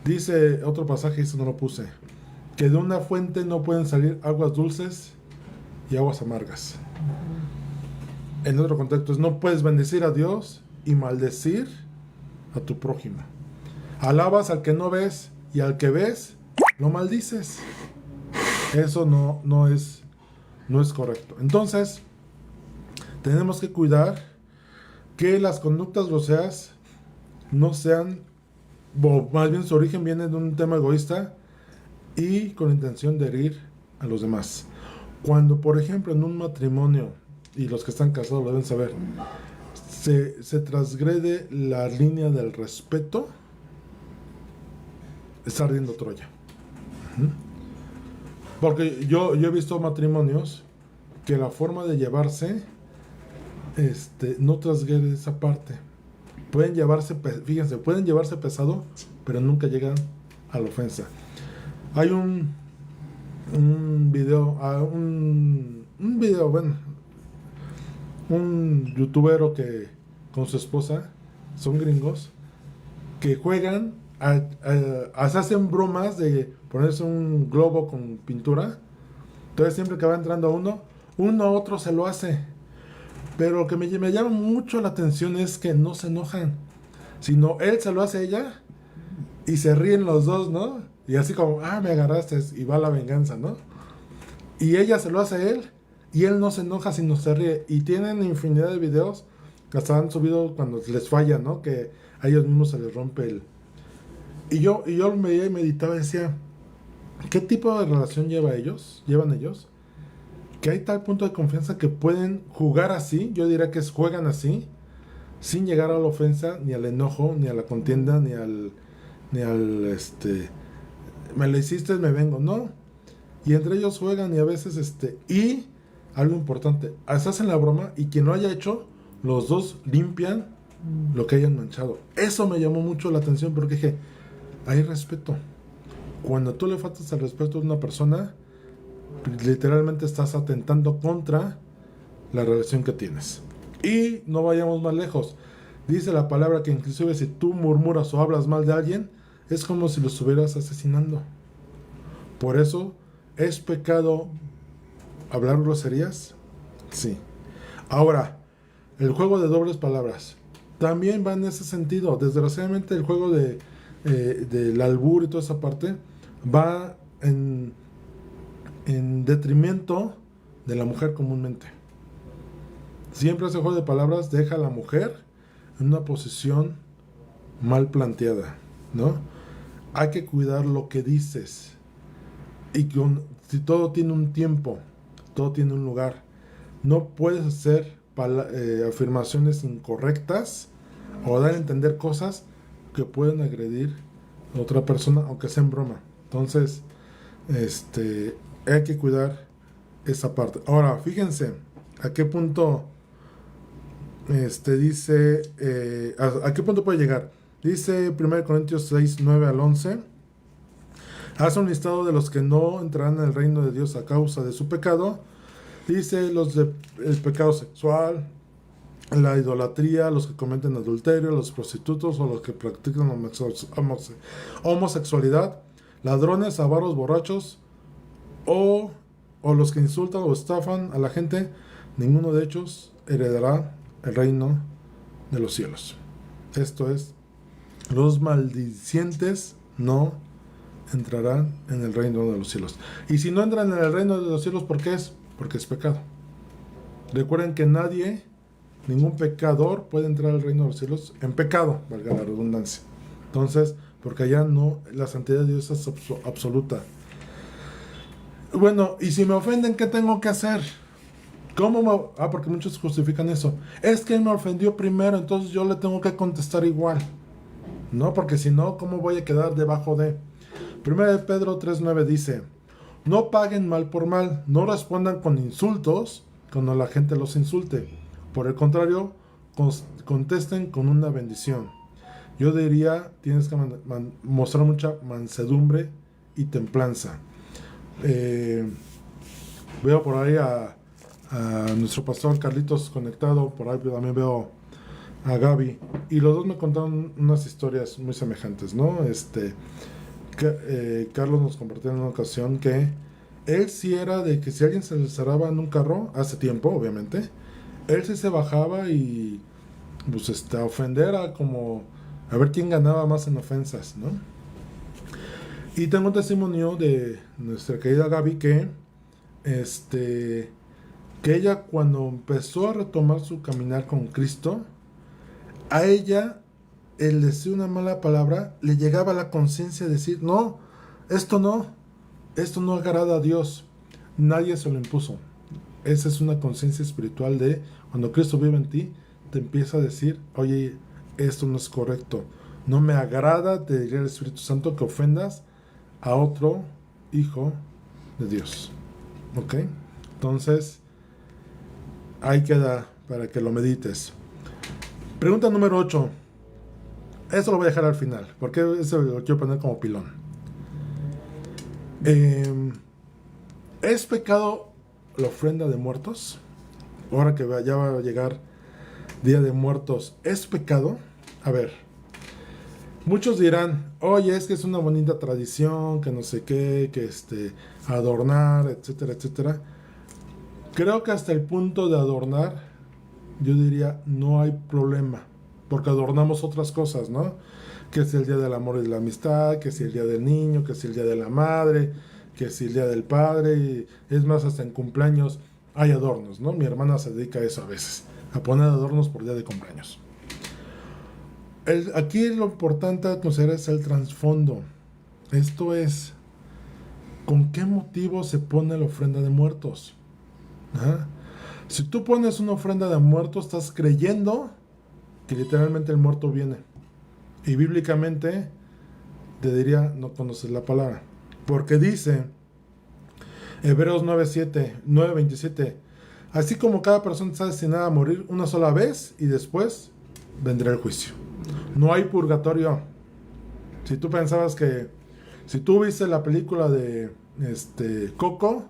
Dice otro pasaje, eso no lo puse, que de una fuente no pueden salir aguas dulces y aguas amargas. En otro contexto es: no puedes bendecir a Dios y maldecir a tu prójimo. Alabas al que no ves y al que ves lo maldices. Eso no es correcto. Entonces, tenemos que cuidar que las conductas groseras no sean, o más bien su origen viene de un tema egoísta y con la intención de herir a los demás. Cuando, por ejemplo, en un matrimonio, y los que están casados lo deben saber, se transgrede la línea del respeto, está ardiendo Troya. Porque yo he visto matrimonios que la forma de llevarse no trasgrede esa parte. Pueden fíjense, pueden llevarse pesado, pero nunca llegan a la ofensa. Hay un video, bueno, un youtubero que con su esposa, son gringos, que juegan, hacen bromas de ponerse un globo con pintura. Entonces siempre que va entrando uno a otro se lo hace. Pero lo que me llama mucho la atención es que no se enojan, sino él se lo hace a ella y se ríen los dos, ¿no? Y así como, me agarraste, y va la venganza, ¿no? Y ella se lo hace a él y él no se enoja, sino se ríe. Y tienen infinidad de videos que hasta han subido cuando les falla, ¿no? Que a ellos mismos se les rompe el... Y yo me veía y meditaba y decía, ¿qué tipo de relación llevan ellos? Que hay tal punto de confianza que pueden jugar así, yo diría que juegan así, sin llegar a la ofensa, ni al enojo, ni a la contienda, ni al me lo hiciste, me vengo, no. Y entre ellos juegan y a veces y algo importante, se hacen la broma y quien lo haya hecho, los dos limpian lo que hayan manchado. Eso me llamó mucho la atención porque dije, hay respeto. Cuando tú le faltas el respeto a una persona, literalmente estás atentando contra la relación que tienes. Y no vayamos más lejos. Dice la palabra que inclusive si tú murmuras o hablas mal de alguien, es como si lo estuvieras asesinando. Por eso, ¿es pecado hablar groserías? Sí. Ahora, el juego de dobles palabras también va en ese sentido. Desgraciadamente el juego del albur y toda esa parte va en detrimento de la mujer comúnmente. Siempre ese juego de palabras deja a la mujer en una posición mal planteada, ¿no? Hay que cuidar lo que dices. Y si todo tiene un tiempo, todo tiene un lugar. No puedes hacer afirmaciones incorrectas o dar a entender cosas que pueden agredir a otra persona, aunque sea en broma. Entonces, hay que cuidar esa parte. Ahora, fíjense a qué punto dice, a qué punto puede llegar. Dice 1 Corintios 6, 9 al 11. Hace un listado de los que no entrarán en el reino de Dios a causa de su pecado. Dice el pecado sexual, la idolatría, los que cometen adulterio, los prostitutos o los que practican homosexualidad, ladrones, avaros, borrachos o los que insultan o estafan a la gente. Ninguno de ellos heredará el reino de los cielos. Esto es, los maldicientes no entrarán en el reino de los cielos. Y si no entran en el reino de los cielos, ¿por qué es? Porque es pecado. Recuerden que ningún pecador puede entrar al reino de los cielos en pecado, valga la redundancia. Entonces, porque allá no, la santidad de Dios es absoluta. Bueno, y si me ofenden, ¿qué tengo que hacer? Porque muchos justifican eso. Es que él me ofendió primero, entonces yo le tengo que contestar igual. No, porque si no, ¿cómo voy a quedar debajo de? 1 Pedro 3:9 dice, no paguen mal por mal, no respondan con insultos cuando la gente los insulte. Por el contrario, contesten con una bendición. Yo diría, tienes que mostrar mucha mansedumbre y templanza. Veo por ahí a nuestro pastor Carlitos conectado, por ahí también veo a Gaby, y los dos me contaron unas historias muy semejantes, ¿no? Carlos nos compartió en una ocasión que él sí era de que si alguien se le cerraba en un carro, hace tiempo obviamente, él sí se bajaba y pues a ofender a ver quién ganaba más en ofensas, ¿no? Y tengo un testimonio de nuestra querida Gaby que ella cuando empezó a retomar su caminar con Cristo, a ella el decir una mala palabra le llegaba a la conciencia de decir, no, esto no agrada a Dios, nadie se lo impuso. Esa es una conciencia espiritual de cuando Cristo vive en ti, te empieza a decir, oye, esto no es correcto, no me agrada, te diría el Espíritu Santo, que ofendas a otro hijo de Dios. ¿Ok? Entonces, ahí queda para que lo medites. Pregunta número 8. Eso lo voy a dejar al final, porque eso lo quiero poner como pilón. ¿Es pecado la ofrenda de muertos? Ahora que ya va a llegar Día de Muertos, ¿es pecado? A ver, muchos dirán, oye, es que es una bonita tradición, que no sé qué, que adornar, etcétera, etcétera. Creo que hasta el punto de adornar, yo diría, no hay problema, porque adornamos otras cosas, ¿no? Que si el día del amor y de la amistad, que si el día del niño, que si el día de la madre, que si el día del padre, y es más, hasta en cumpleaños hay adornos, ¿no? Mi hermana se dedica a eso a veces, a poner adornos por día de cumpleaños. Aquí lo importante a considerar es el trasfondo. Esto es, ¿con qué motivo se pone la ofrenda de muertos? ¿Ah? Si tú pones una ofrenda de muertos, estás creyendo que literalmente el muerto viene. Y bíblicamente, te diría, no conoces la palabra. Porque dice, Hebreos 9:27, así como cada persona está destinada a morir una sola vez y después vendrá el juicio. No hay purgatorio. Si tú pensabas que, si tú viste la película de Coco,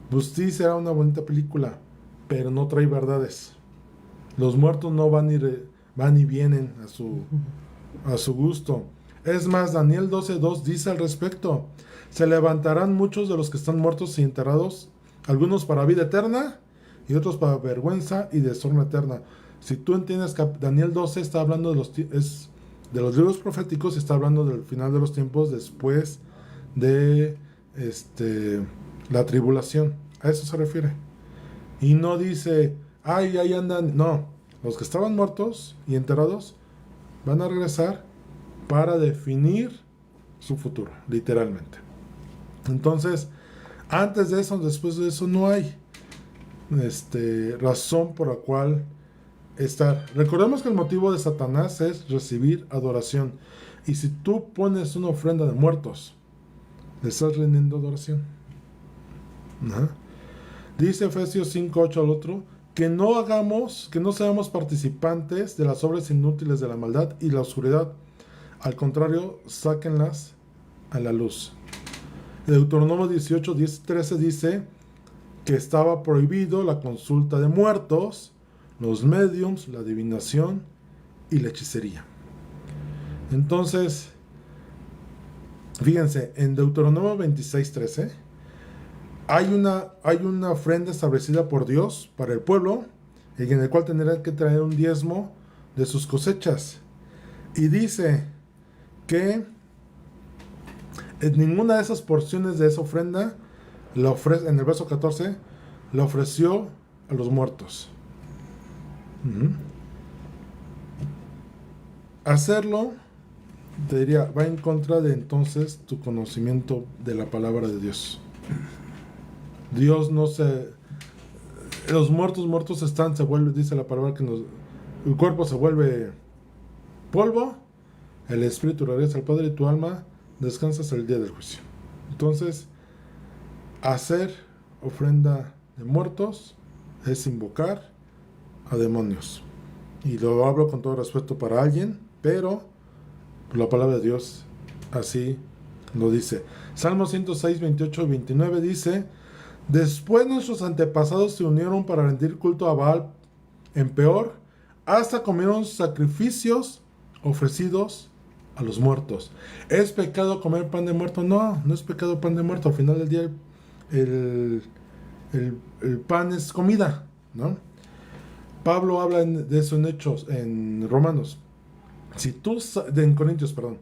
pues sí será una bonita película, pero no trae verdades. Los muertos no van y vienen a su gusto. Es más, Daniel 12:2 dice al respecto, se levantarán muchos de los que están muertos y enterrados, algunos para vida eterna y otros para vergüenza y deshonra eterna. Si tú entiendes que Daniel 12 está hablando de los libros proféticos, está hablando del final de los tiempos después de la tribulación. A eso se refiere. Y no dice, ay, ahí andan. No, los que estaban muertos y enterrados van a regresar para definir su futuro, literalmente. Entonces, antes de eso, después de eso, no hay razón por la cual estar. Recordemos que el motivo de Satanás es recibir adoración. Y si tú pones una ofrenda de muertos, le estás rindiendo adoración. ¿No? Dice Efesios 5:8 al otro, que no seamos participantes de las obras inútiles de la maldad y la oscuridad. Al contrario, sáquenlas a la luz. Deuteronomio 18:13 dice que estaba prohibido la consulta de muertos, los mediums, la adivinación y la hechicería. Entonces, fíjense, en Deuteronomio 26:13 hay una ofrenda establecida por Dios para el pueblo, en el cual tendrán que traer un diezmo de sus cosechas. Y dice que en ninguna de esas porciones de esa ofrenda, en el verso 14, la ofreció a los muertos. Hacerlo, te diría, va en contra de entonces tu conocimiento de la palabra de Dios. Dios no se... Los muertos están, se vuelve, dice la palabra, que el cuerpo se vuelve polvo, el espíritu regresa al Padre y tu alma descansa hasta el día del juicio. Entonces, hacer ofrenda de muertos es invocar a demonios. Y lo hablo con todo respeto para alguien, pero la palabra de Dios así lo dice. Salmo 106, 28 y 29 dice: después nuestros antepasados se unieron para rendir culto a Baal en Peor, hasta comieron sacrificios ofrecidos a los muertos. ¿Es pecado comer pan de muerto? No, no es pecado pan de muerto. Al final del día el pan es comida, ¿no? Pablo habla de eso en Hechos, en Romanos. En Corintios, perdón.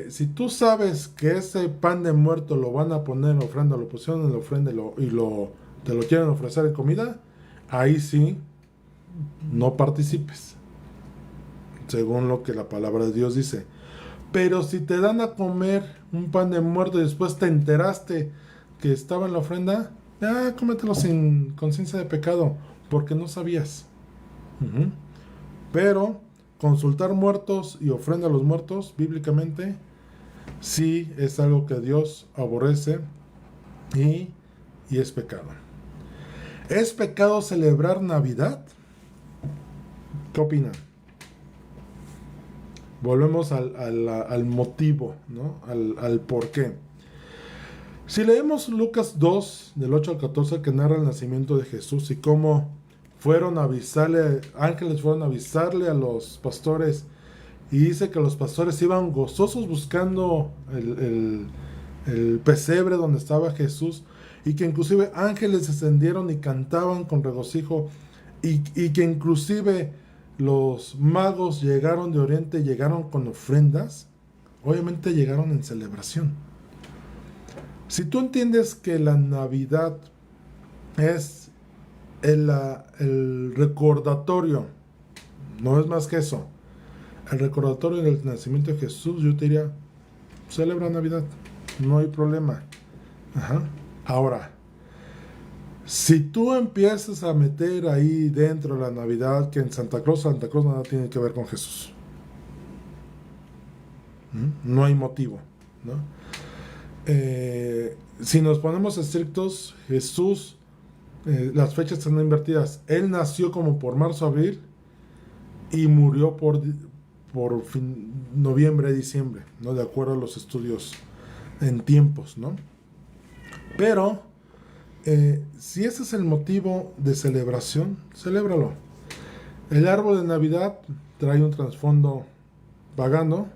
Si tú sabes que ese pan de muerto lo van a poner en la ofrenda, lo pusieron en la ofrenda te lo quieren ofrecer en comida, ahí sí no participes, según lo que la palabra de Dios dice. Pero si te dan a comer un pan de muerto y después te enteraste que estaba en la ofrenda, cómetelo sin conciencia de pecado, porque no sabías. Pero consultar muertos y ofrenda a los muertos, bíblicamente, sí es algo que Dios aborrece y es pecado. ¿Es pecado celebrar Navidad? ¿Qué opinan? Volvemos al motivo, ¿no? Al por qué. Si leemos Lucas 2, del 8 al 14, que narra el nacimiento de Jesús y cómo ángeles fueron a avisarle a los pastores, y dice que los pastores iban gozosos buscando el pesebre donde estaba Jesús, y que inclusive ángeles descendieron y cantaban con regocijo, y que inclusive los magos llegaron de Oriente, llegaron con ofrendas, obviamente llegaron en celebración. Si tú entiendes que la Navidad es el recordatorio, no es más que eso, el recordatorio del nacimiento de Jesús, yo te diría, celebra Navidad, no hay problema. Ajá. Ahora, si tú empiezas a meter ahí dentro de la Navidad que en Santa Claus nada tiene que ver con Jesús. No hay motivo, ¿no? Si nos ponemos estrictos, Jesús, las fechas están invertidas. Él nació como por marzo-abril y murió por noviembre, diciembre, ¿no? De acuerdo a los estudios en tiempos, ¿no? Pero si ese es el motivo de celebración, celébralo. El árbol de Navidad trae un trasfondo pagano,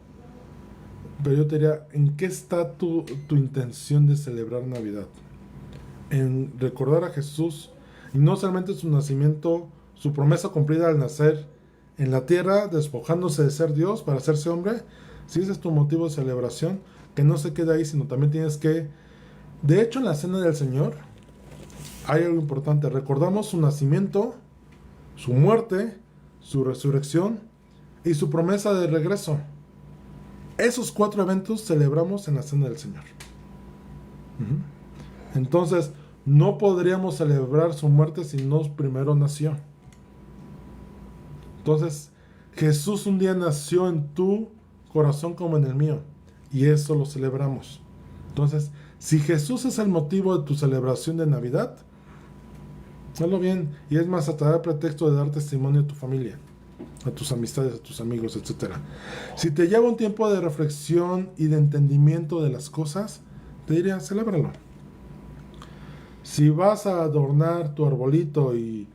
pero yo te diría, ¿en qué está tu intención de celebrar Navidad? En recordar a Jesús, y no solamente su nacimiento, su promesa cumplida al nacer en la tierra, despojándose de ser Dios para hacerse hombre. Si ese es tu motivo de celebración, que no se quede ahí, sino también tienes que... De hecho, en la cena del Señor hay algo importante. Recordamos su nacimiento, su muerte, su resurrección y su promesa de regreso. Esos 4 eventos celebramos en la cena del Señor. Entonces, no podríamos celebrar su muerte si no primero nació. Entonces, Jesús un día nació en tu corazón como en el mío, y eso lo celebramos. Entonces, si Jesús es el motivo de tu celebración de Navidad, hazlo bien, y es más, hasta dar pretexto de dar testimonio a tu familia, a tus amistades, a tus amigos, etc. Si te lleva un tiempo de reflexión y de entendimiento de las cosas, te diría, celébralo. Si vas a adornar tu arbolito y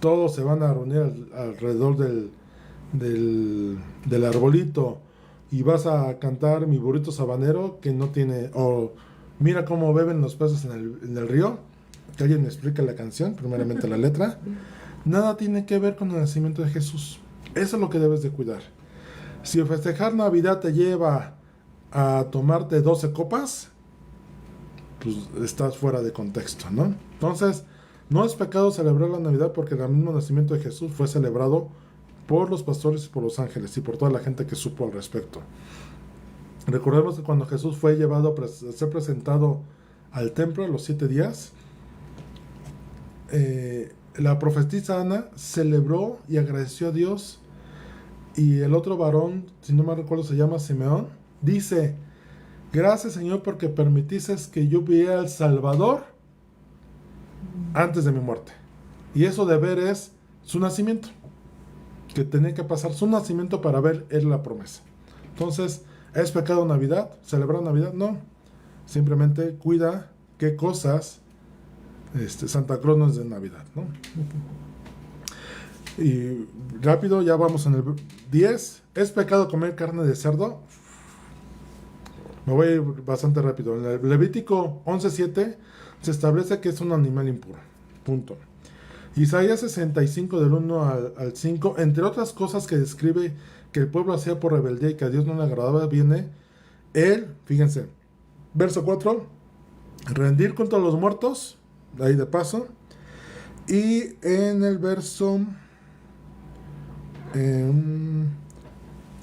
todos se van a reunir alrededor del arbolito, y vas a cantar Mi burrito sabanero, que no tiene, o Mira cómo beben los peces en el río, que alguien me explique la canción, primeramente la letra, nada tiene que ver con el nacimiento de Jesús. Eso es lo que debes de cuidar. Si festejar Navidad te lleva a tomarte 12 copas, pues estás fuera de contexto, ¿no? Entonces, no es pecado celebrar la Navidad, porque el mismo nacimiento de Jesús fue celebrado por los pastores y por los ángeles y por toda la gente que supo al respecto. Recordemos que cuando Jesús fue llevado a ser presentado al templo a los 7 días, la profetisa Ana celebró y agradeció a Dios, y el otro varón, si no me recuerdo se llama Simeón, dice: gracias, Señor, porque permitiste que yo viera al Salvador antes de mi muerte. Y eso de ver es su nacimiento, que tenía que pasar su nacimiento para ver él la promesa. Entonces, ¿es pecado Navidad? ¿Celebrar Navidad? No. Simplemente cuida qué cosas. Santa Claus no es de Navidad, ¿no? Y rápido, ya vamos en el 10. ¿Es pecado comer carne de cerdo? Me voy a ir bastante rápido. En el Levítico 11:7 se establece que es un animal impuro. Punto. Isaías 65 del 1 al 5, entre otras cosas que describe que el pueblo hacía por rebeldía y que a Dios no le agradaba, viene fíjense, verso 4, rendir culto a los muertos, ahí de paso, y en el verso, en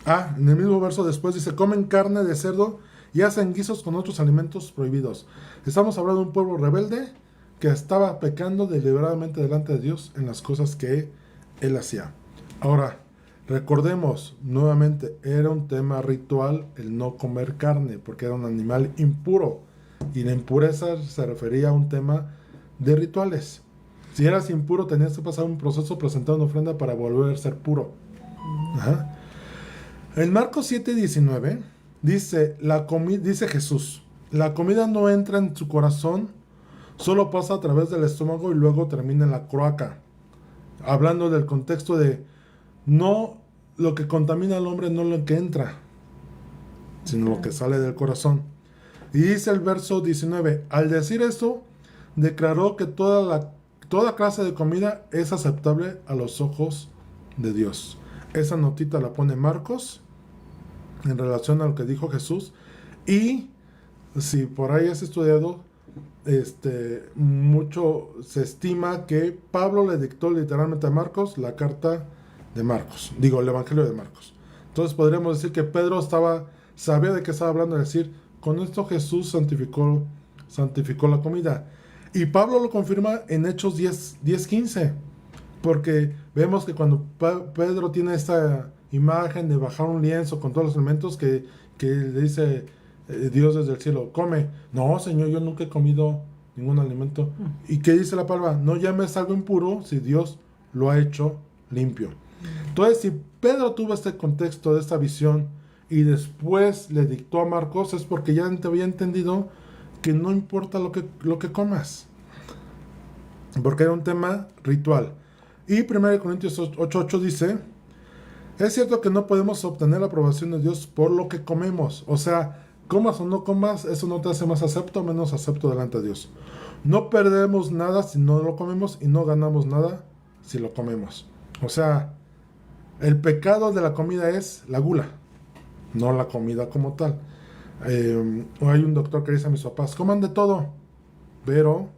el mismo verso después dice: comen carne de cerdo y hacen guisos con otros alimentos prohibidos. Estamos hablando de un pueblo rebelde que estaba pecando deliberadamente delante de Dios en las cosas que él hacía. Ahora, recordemos nuevamente, era un tema ritual el no comer carne, porque era un animal impuro, y la impureza se refería a un tema de rituales. Si eras impuro, tenías que pasar un proceso presentando una ofrenda para volver a ser puro. Ajá. En Marcos 7:19 dice, dice Jesús, la comida no entra en su corazón, solo pasa a través del estómago y luego termina en la cloaca. Hablando del contexto de no lo que contamina al hombre, no lo que entra, sino lo que sale del corazón. Y dice el verso 19, al decir esto, declaró que toda clase de comida es aceptable a los ojos de Dios. Esa notita la pone Marcos en relación a lo que dijo Jesús. Y si por ahí has estudiado, mucho se estima que Pablo le dictó literalmente a Marcos la carta de Marcos, digo, el Evangelio de Marcos. Entonces podríamos decir que Pedro sabía de qué estaba hablando, es decir, con esto Jesús santificó la comida. Y Pablo lo confirma en Hechos 10:15, porque vemos que cuando Pedro tiene esta imagen de bajar un lienzo con todos los elementos que le dice Dios desde el cielo, come. No, Señor, yo nunca he comido ningún alimento. ¿Y qué dice la palabra? No llames algo impuro si Dios lo ha hecho limpio. Entonces, si Pedro tuvo este contexto de esta visión y después le dictó a Marcos, es porque ya te había entendido que no importa lo que comas, porque era un tema ritual. Y 1 Corintios 8:8 dice, es cierto que no podemos obtener la aprobación de Dios por lo que comemos. O sea, comas o no comas, eso no te hace más acepto o menos acepto delante de Dios. No perdemos nada si no lo comemos y no ganamos nada si lo comemos. O sea, el pecado de la comida es la gula, no la comida como tal. Hay un doctor que dice a mis papás, coman de todo, pero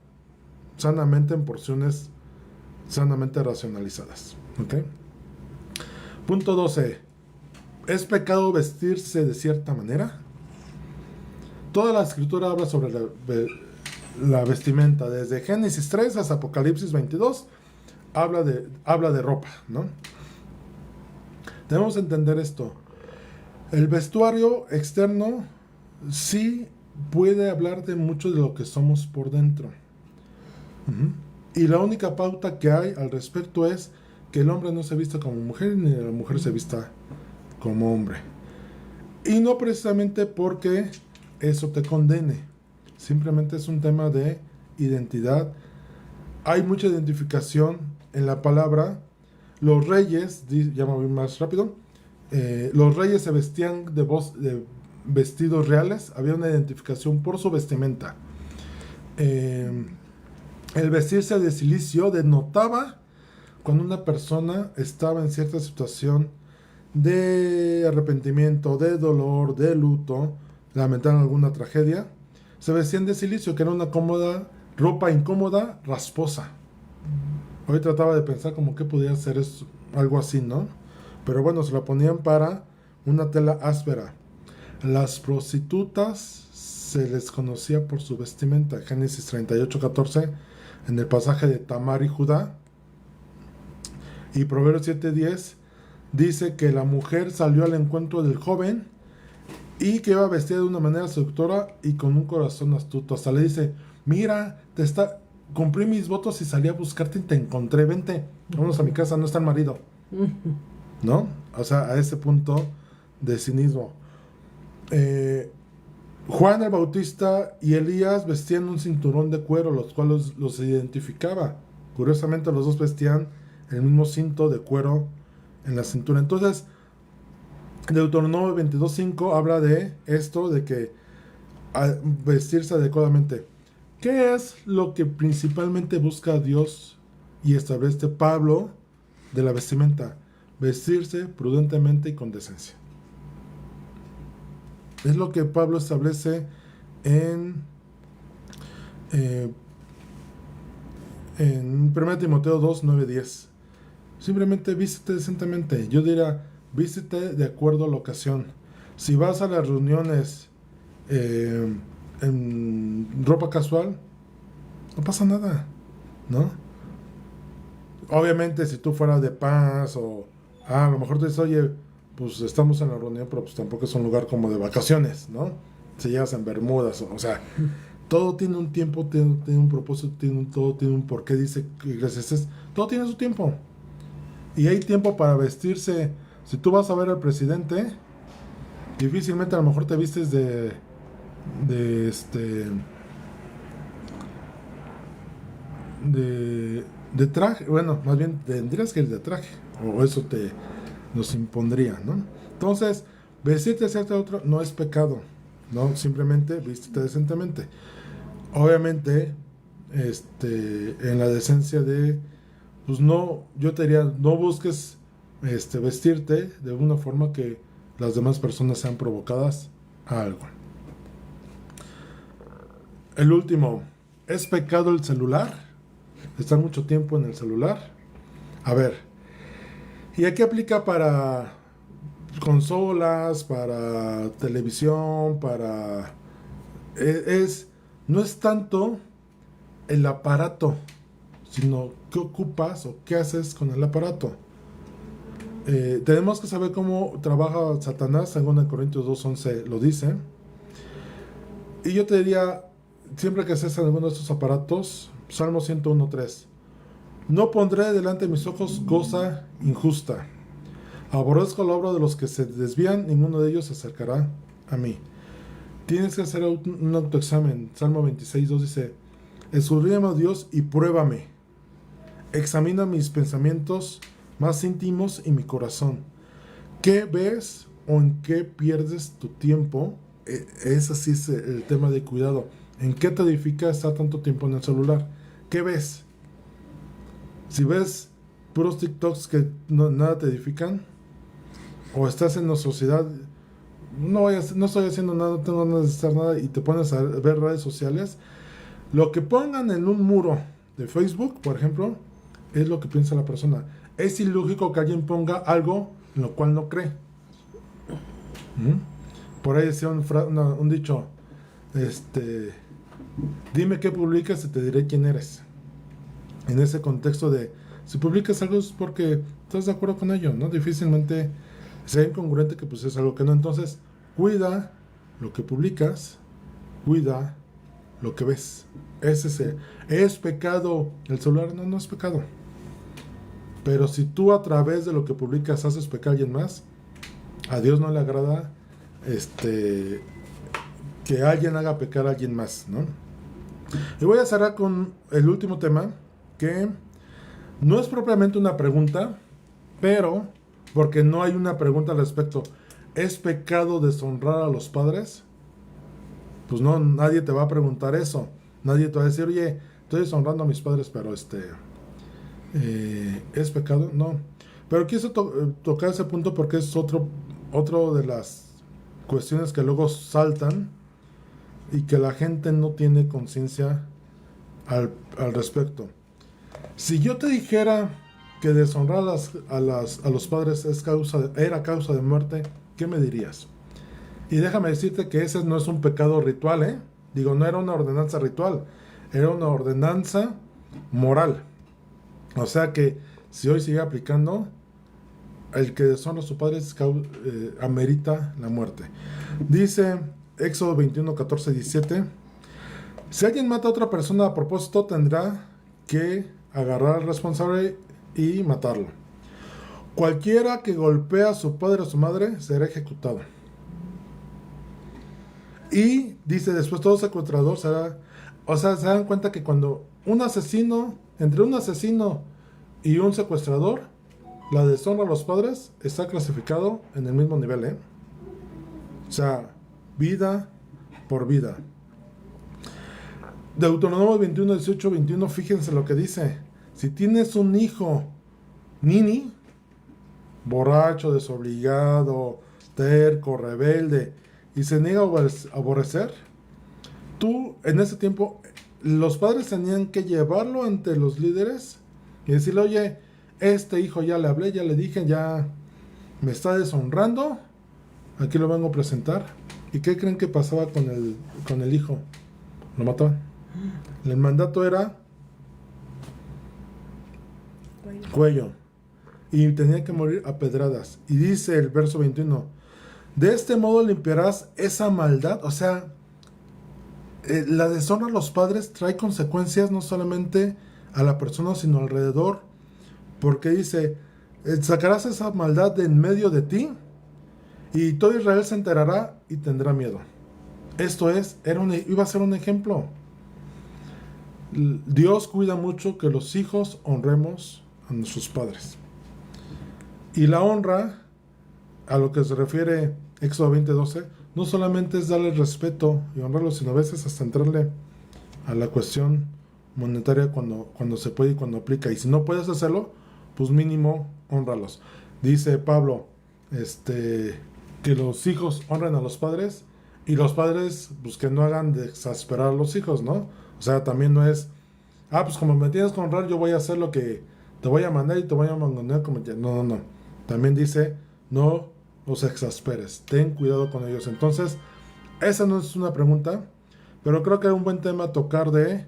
sanamente en porciones sanamente racionalizadas. ¿Okay? Punto 12. ¿Es pecado vestirse de cierta manera? Toda la escritura habla sobre la vestimenta. Desde Génesis 3 hasta Apocalipsis 22 habla de ropa, ¿no? Debemos entender esto. El vestuario externo sí puede hablar de mucho de lo que somos por dentro. Y la única pauta que hay al respecto es que el hombre no se vista como mujer ni la mujer se vista como hombre. Y no precisamente porque eso te condene, simplemente es un tema de identidad. Hay mucha identificación en la palabra. Los reyes, ya me voy más rápido, los reyes se vestían de vestidos reales, había una identificación por su vestimenta. El vestirse de cilicio denotaba cuando una persona estaba en cierta situación de arrepentimiento, de dolor, de luto, lamentaron alguna tragedia, se vestían de cilicio, que era una ropa incómoda, rasposa. Hoy trataba de pensar como que podía ser eso, algo así, ¿no? Pero bueno, se la ponían para una tela áspera. Las prostitutas se les conocía por su vestimenta. Génesis 38:14, en el pasaje de Tamar y Judá. Y Proverbios 7:10 dice que la mujer salió al encuentro del joven y que iba vestida de una manera seductora y con un corazón astuto. Hasta le dice, mira, cumplí mis votos y salí a buscarte y te encontré, vente, vámonos a mi casa, no está el marido. ¿No? O sea, a ese punto de cinismo. Juan el Bautista y Elías vestían un cinturón de cuero, los cuales los identificaba. Curiosamente, los dos vestían el mismo cinto de cuero en la cintura. Entonces, Deuteronomio 22:5 habla de esto, de que vestirse adecuadamente. ¿Qué es lo que principalmente busca Dios y establece Pablo de la vestimenta? Vestirse prudentemente y con decencia. Es lo que Pablo establece en 1 Timoteo 2:9-10. Simplemente vístete decentemente. Yo diría, vístete de acuerdo a la ocasión. Si vas a las reuniones en ropa casual, no pasa nada, ¿no? Obviamente, si tú fueras de paz o a lo mejor te dices, oye, pues estamos en la reunión, pero pues tampoco es un lugar como de vacaciones, ¿no? Si llegas en bermudas, o sea, Todo tiene un tiempo, tiene un propósito, todo tiene un porqué. Dice que Eclesiastés, todo tiene su tiempo. Y hay tiempo para vestirse. Si tú vas a ver al presidente, difícilmente a lo mejor te vistes de de traje. Bueno, más bien tendrías que ir de traje, o eso te nos impondría, ¿no? Entonces, vestirte hacia otro no es pecado, ¿no? Simplemente vístete decentemente. Obviamente, en la decencia de, pues no, yo te diría, no busques vestirte de una forma que las demás personas sean provocadas a algo. El último, ¿es pecado el celular? Estar mucho tiempo en el celular. A ver, y aquí aplica para consolas, para televisión, para... no es tanto el aparato, sino qué ocupas o qué haces con el aparato. Tenemos que saber cómo trabaja Satanás, según en Corintios 2:11 lo dice. Y yo te diría, siempre que estés en alguno de estos aparatos, Salmo 101:3, no pondré delante de mis ojos cosa injusta. Aborrezco la obra de los que se desvían, ninguno de ellos se acercará a mí. Tienes que hacer un autoexamen. Salmo 26:2 dice, escudriñame, oh Dios, y pruébame. Examina mis pensamientos más íntimos y mi corazón. ¿Qué ves o en qué pierdes tu tiempo? Ese sí es el tema de cuidado. ¿En qué te edifica estar tanto tiempo en el celular? ¿Qué ves? Si ves puros TikToks que nada te edifican, o estás en la sociedad, no estoy haciendo nada, no tengo ganas de hacer nada, y te pones a ver redes sociales, lo que pongan en un muro de Facebook, por ejemplo, es lo que piensa la persona. Es ilógico que alguien ponga algo en lo cual no cree. Por ahí decía un dicho, dime qué publicas y te diré quién eres. En ese contexto de, si publicas algo es porque estás de acuerdo con ello, ¿no? Difícilmente sea incongruente que pues es algo que no. Entonces, cuida lo que publicas, cuida lo que ves. ¿Es pecado el celular? No, no es pecado. Pero si tú a través de lo que publicas haces pecar a alguien más, a Dios no le agrada que alguien haga pecar a alguien más, ¿no? Y voy a cerrar con el último tema, que no es propiamente una pregunta, pero porque no hay una pregunta al respecto. ¿Es pecado deshonrar a los padres? Pues no, nadie te va a preguntar eso. Nadie te va a decir, oye, estoy deshonrando a mis padres, pero ¿es pecado? No. Pero quise tocar ese punto porque es otro de las cuestiones que luego saltan y que la gente no tiene conciencia al respecto. Si yo te dijera que deshonrar a los padres era causa de muerte, ¿qué me dirías? Y déjame decirte que ese no es un pecado ritual, ¿eh? Digo, no era una ordenanza ritual, era una ordenanza moral. O sea que si hoy sigue aplicando, el que deshonra a su padre amerita la muerte. Dice Éxodo 21:14-17, si alguien mata a otra persona a propósito, tendrá que agarrar al responsable y matarlo. Cualquiera que golpea a su padre o a su madre será ejecutado. Y dice después todo secuestrador será... O sea, se dan cuenta que cuando entre un asesino y un secuestrador, la deshonra a los padres está clasificado en el mismo nivel, ¿eh? O sea, vida por vida. Deuteronomio 21:18-21, fíjense lo que dice. Si tienes un hijo nini, borracho, desobligado, terco, rebelde, y se niega a obedecer, tú en ese tiempo, los padres tenían que llevarlo ante los líderes y decirle, oye, este hijo ya le hablé, ya le dije, ya me está deshonrando, aquí lo vengo a presentar. ¿Y qué creen que pasaba con el hijo? Lo mataban. El mandato era cuello. Y tenía que morir a pedradas. Y dice el verso 21, de este modo limpiarás esa maldad. O sea, La deshonra a los padres trae consecuencias no solamente a la persona, sino alrededor, porque dice, sacarás esa maldad de en medio de ti, y todo Israel se enterará y tendrá miedo. Esto es, iba a ser un ejemplo. Dios cuida mucho que los hijos honremos a nuestros padres. Y la honra, a lo que se refiere Éxodo 20:12, no solamente es darle respeto y honrarlos, sino a veces hasta entrarle a la cuestión monetaria cuando se puede y cuando aplica. Y si no puedes hacerlo, pues mínimo honralos. Dice Pablo, que los hijos honren a los padres, y los padres, pues que no hagan de exasperar a los hijos, ¿no? O sea, también no es, pues como me tienes que honrar, yo voy a hacer lo que te voy a mandar y te voy a mangonear como ya. No, no, no. También dice, no los exasperes, ten cuidado con ellos. Entonces, esa no es una pregunta, pero creo que es un buen tema tocar de,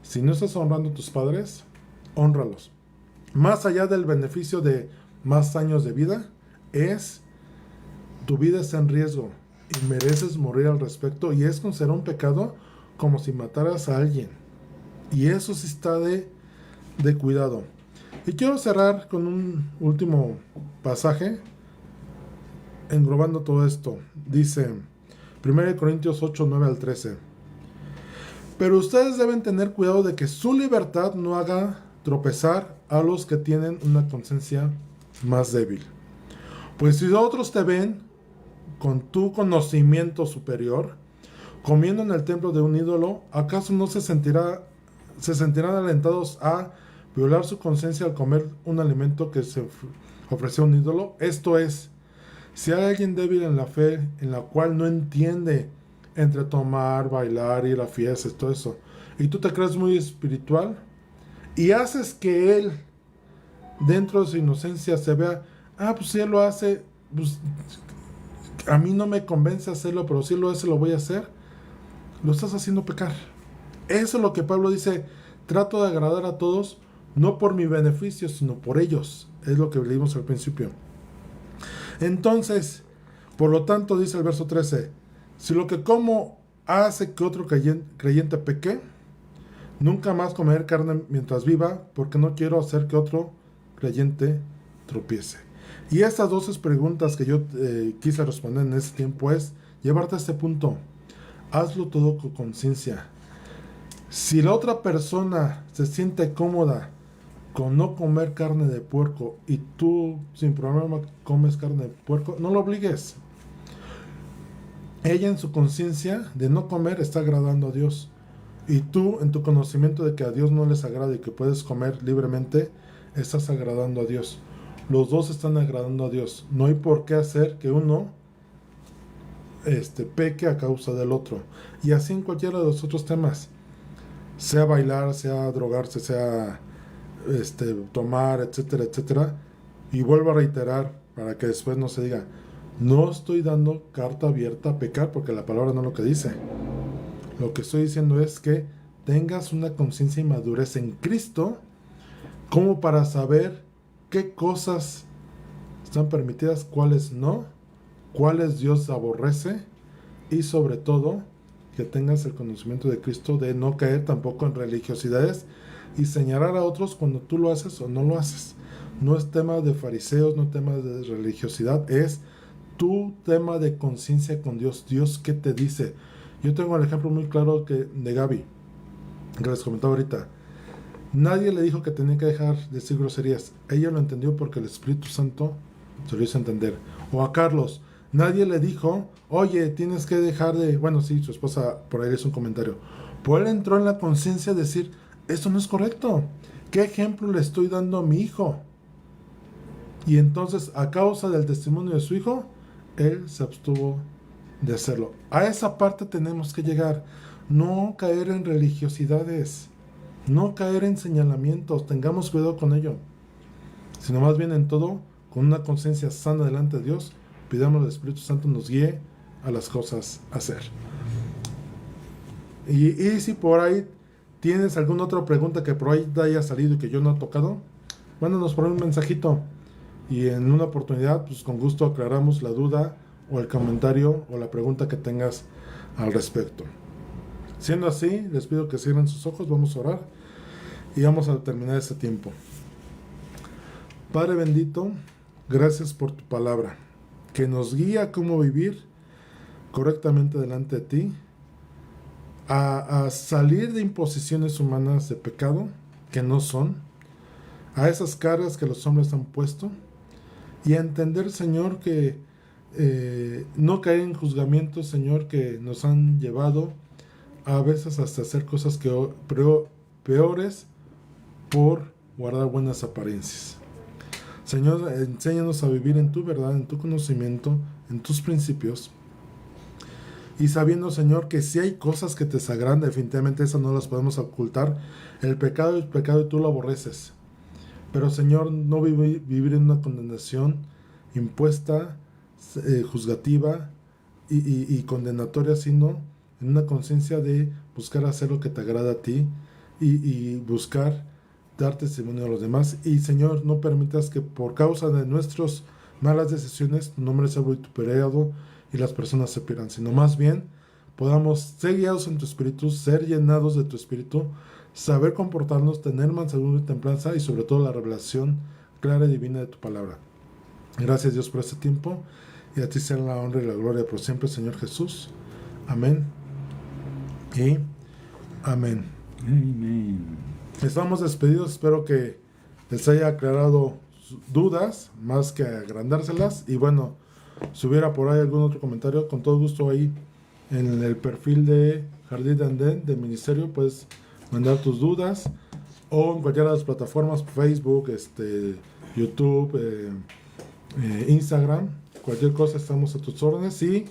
si no estás honrando a tus padres, hónralos. Más allá del beneficio de más años de vida, tu vida está en riesgo y mereces morir al respecto, y es considerado un pecado como si mataras a alguien. Y eso sí está de cuidado. Y quiero cerrar con un último pasaje englobando todo esto. Dice 1 Corintios 8:9-13. Pero ustedes deben tener cuidado de que su libertad no haga tropezar a los que tienen una conciencia más débil. Pues si otros te ven con tu conocimiento superior comiendo en el templo de un ídolo, ¿acaso no se sentirán alentados a violar su conciencia al comer un alimento que se ofreció a un ídolo? Esto es, si hay alguien débil en la fe, en la cual no entiende entre tomar, bailar, ir a fiestas, todo eso, y tú te crees muy espiritual, y haces que él, dentro de su inocencia, se vea, pues si él lo hace, pues a mí no me convence hacerlo, pero si él lo hace, lo voy a hacer, lo estás haciendo pecar. Eso es lo que Pablo dice, trato de agradar a todos, no por mi beneficio, sino por ellos. Es lo que leímos al principio. Entonces, por lo tanto, dice el verso 13, si lo que como hace que otro creyente peque, nunca más comer carne mientras viva, porque no quiero hacer que otro creyente tropiece. Y estas 12 preguntas que yo quise responder en ese tiempo es llevarte a este punto. Hazlo todo con conciencia. Si la otra persona se siente cómoda con no comer carne de puerco y tú sin problema comes carne de puerco, no lo obligues. Ella en su conciencia de no comer está agradando a Dios. Y tú en tu conocimiento de que a Dios no les agrada y que puedes comer libremente, estás agradando a Dios. Los dos están agradando a Dios. No hay por qué hacer que uno peque a causa del otro. Y así en cualquiera de los otros temas, sea bailar, sea drogarse, sea tomar, etcétera, etcétera. Y vuelvo a reiterar para que después no se diga, no estoy dando carta abierta a pecar, porque la palabra no es lo que dice. Lo que estoy diciendo es que tengas una conciencia y madurez en Cristo como para saber qué cosas están permitidas, cuáles no, cuáles Dios aborrece, y sobre todo que tengas el conocimiento de Cristo, de no caer tampoco en religiosidades y señalar a otros cuando tú lo haces o no lo haces. No es tema de fariseos, no es tema de religiosidad, es tu tema de conciencia con Dios. Dios, ¿qué te dice? Yo tengo el ejemplo muy claro de Gaby, que les comentaba ahorita. Nadie le dijo que tenía que dejar de decir groserías. Ella lo entendió porque el Espíritu Santo se lo hizo entender. O a Carlos, nadie le dijo, oye, tienes que dejar de... Bueno, sí, su esposa por ahí hizo un comentario. Pues él entró en la conciencia de decir, esto no es correcto. ¿Qué ejemplo le estoy dando a mi hijo? Y entonces, a causa del testimonio de su hijo, él se abstuvo de hacerlo. A esa parte tenemos que llegar. No caer en religiosidades. No caer en señalamientos. Tengamos cuidado con ello. Sino más bien en todo, con una conciencia sana delante de Dios, pidamos al Espíritu Santo nos guíe a las cosas a hacer. Y si por ahí tienes alguna otra pregunta que por ahí te haya salido y que yo no he tocado, mándanos por un mensajito. Y en una oportunidad, pues con gusto aclaramos la duda o el comentario o la pregunta que tengas al respecto. Siendo así, les pido que cierren sus ojos, vamos a orar y vamos a terminar este tiempo. Padre bendito, gracias por tu palabra, que nos guía a cómo vivir correctamente delante de ti, a salir de imposiciones humanas de pecado que no son, a esas cargas que los hombres han puesto, y a entender, Señor, que no caer en juzgamientos, Señor, que nos han llevado a veces hasta hacer cosas peores por guardar buenas apariencias. Señor, enséñanos a vivir en tu verdad, en tu conocimiento, en tus principios, y sabiendo, Señor, que si hay cosas que te desagradan, definitivamente esas no las podemos ocultar. El pecado es pecado y tú lo aborreces. Pero, Señor, no vivir en una condenación impuesta, juzgativa y condenatoria, sino en una conciencia de buscar hacer lo que te agrada a ti y buscar dar testimonio a los demás. Y, Señor, no permitas que por causa de nuestras malas decisiones tu nombre sea vituperado y las personas se pierdan, sino más bien podamos ser guiados en tu espíritu, ser llenados de tu espíritu, saber comportarnos, tener mansedumbre y templanza y sobre todo la revelación clara y divina de tu palabra. Gracias, Dios, por este tiempo, y a ti sea la honra y la gloria por siempre, Señor Jesús. Amén y amén. Amén. Estamos despedidos, espero que les haya aclarado dudas más que agrandárselas. Y bueno, si hubiera por ahí algún otro comentario, con todo gusto ahí en el perfil de Jardín de Andén del ministerio puedes mandar tus dudas, o en cualquiera de las plataformas, Facebook, YouTube, Instagram, cualquier cosa estamos a tus órdenes. Y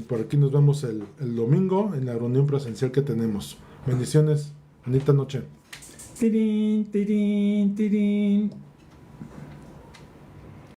por aquí nos vemos el domingo en la reunión presencial que tenemos. Bendiciones, bonita noche. Tirín, tirín, tirín.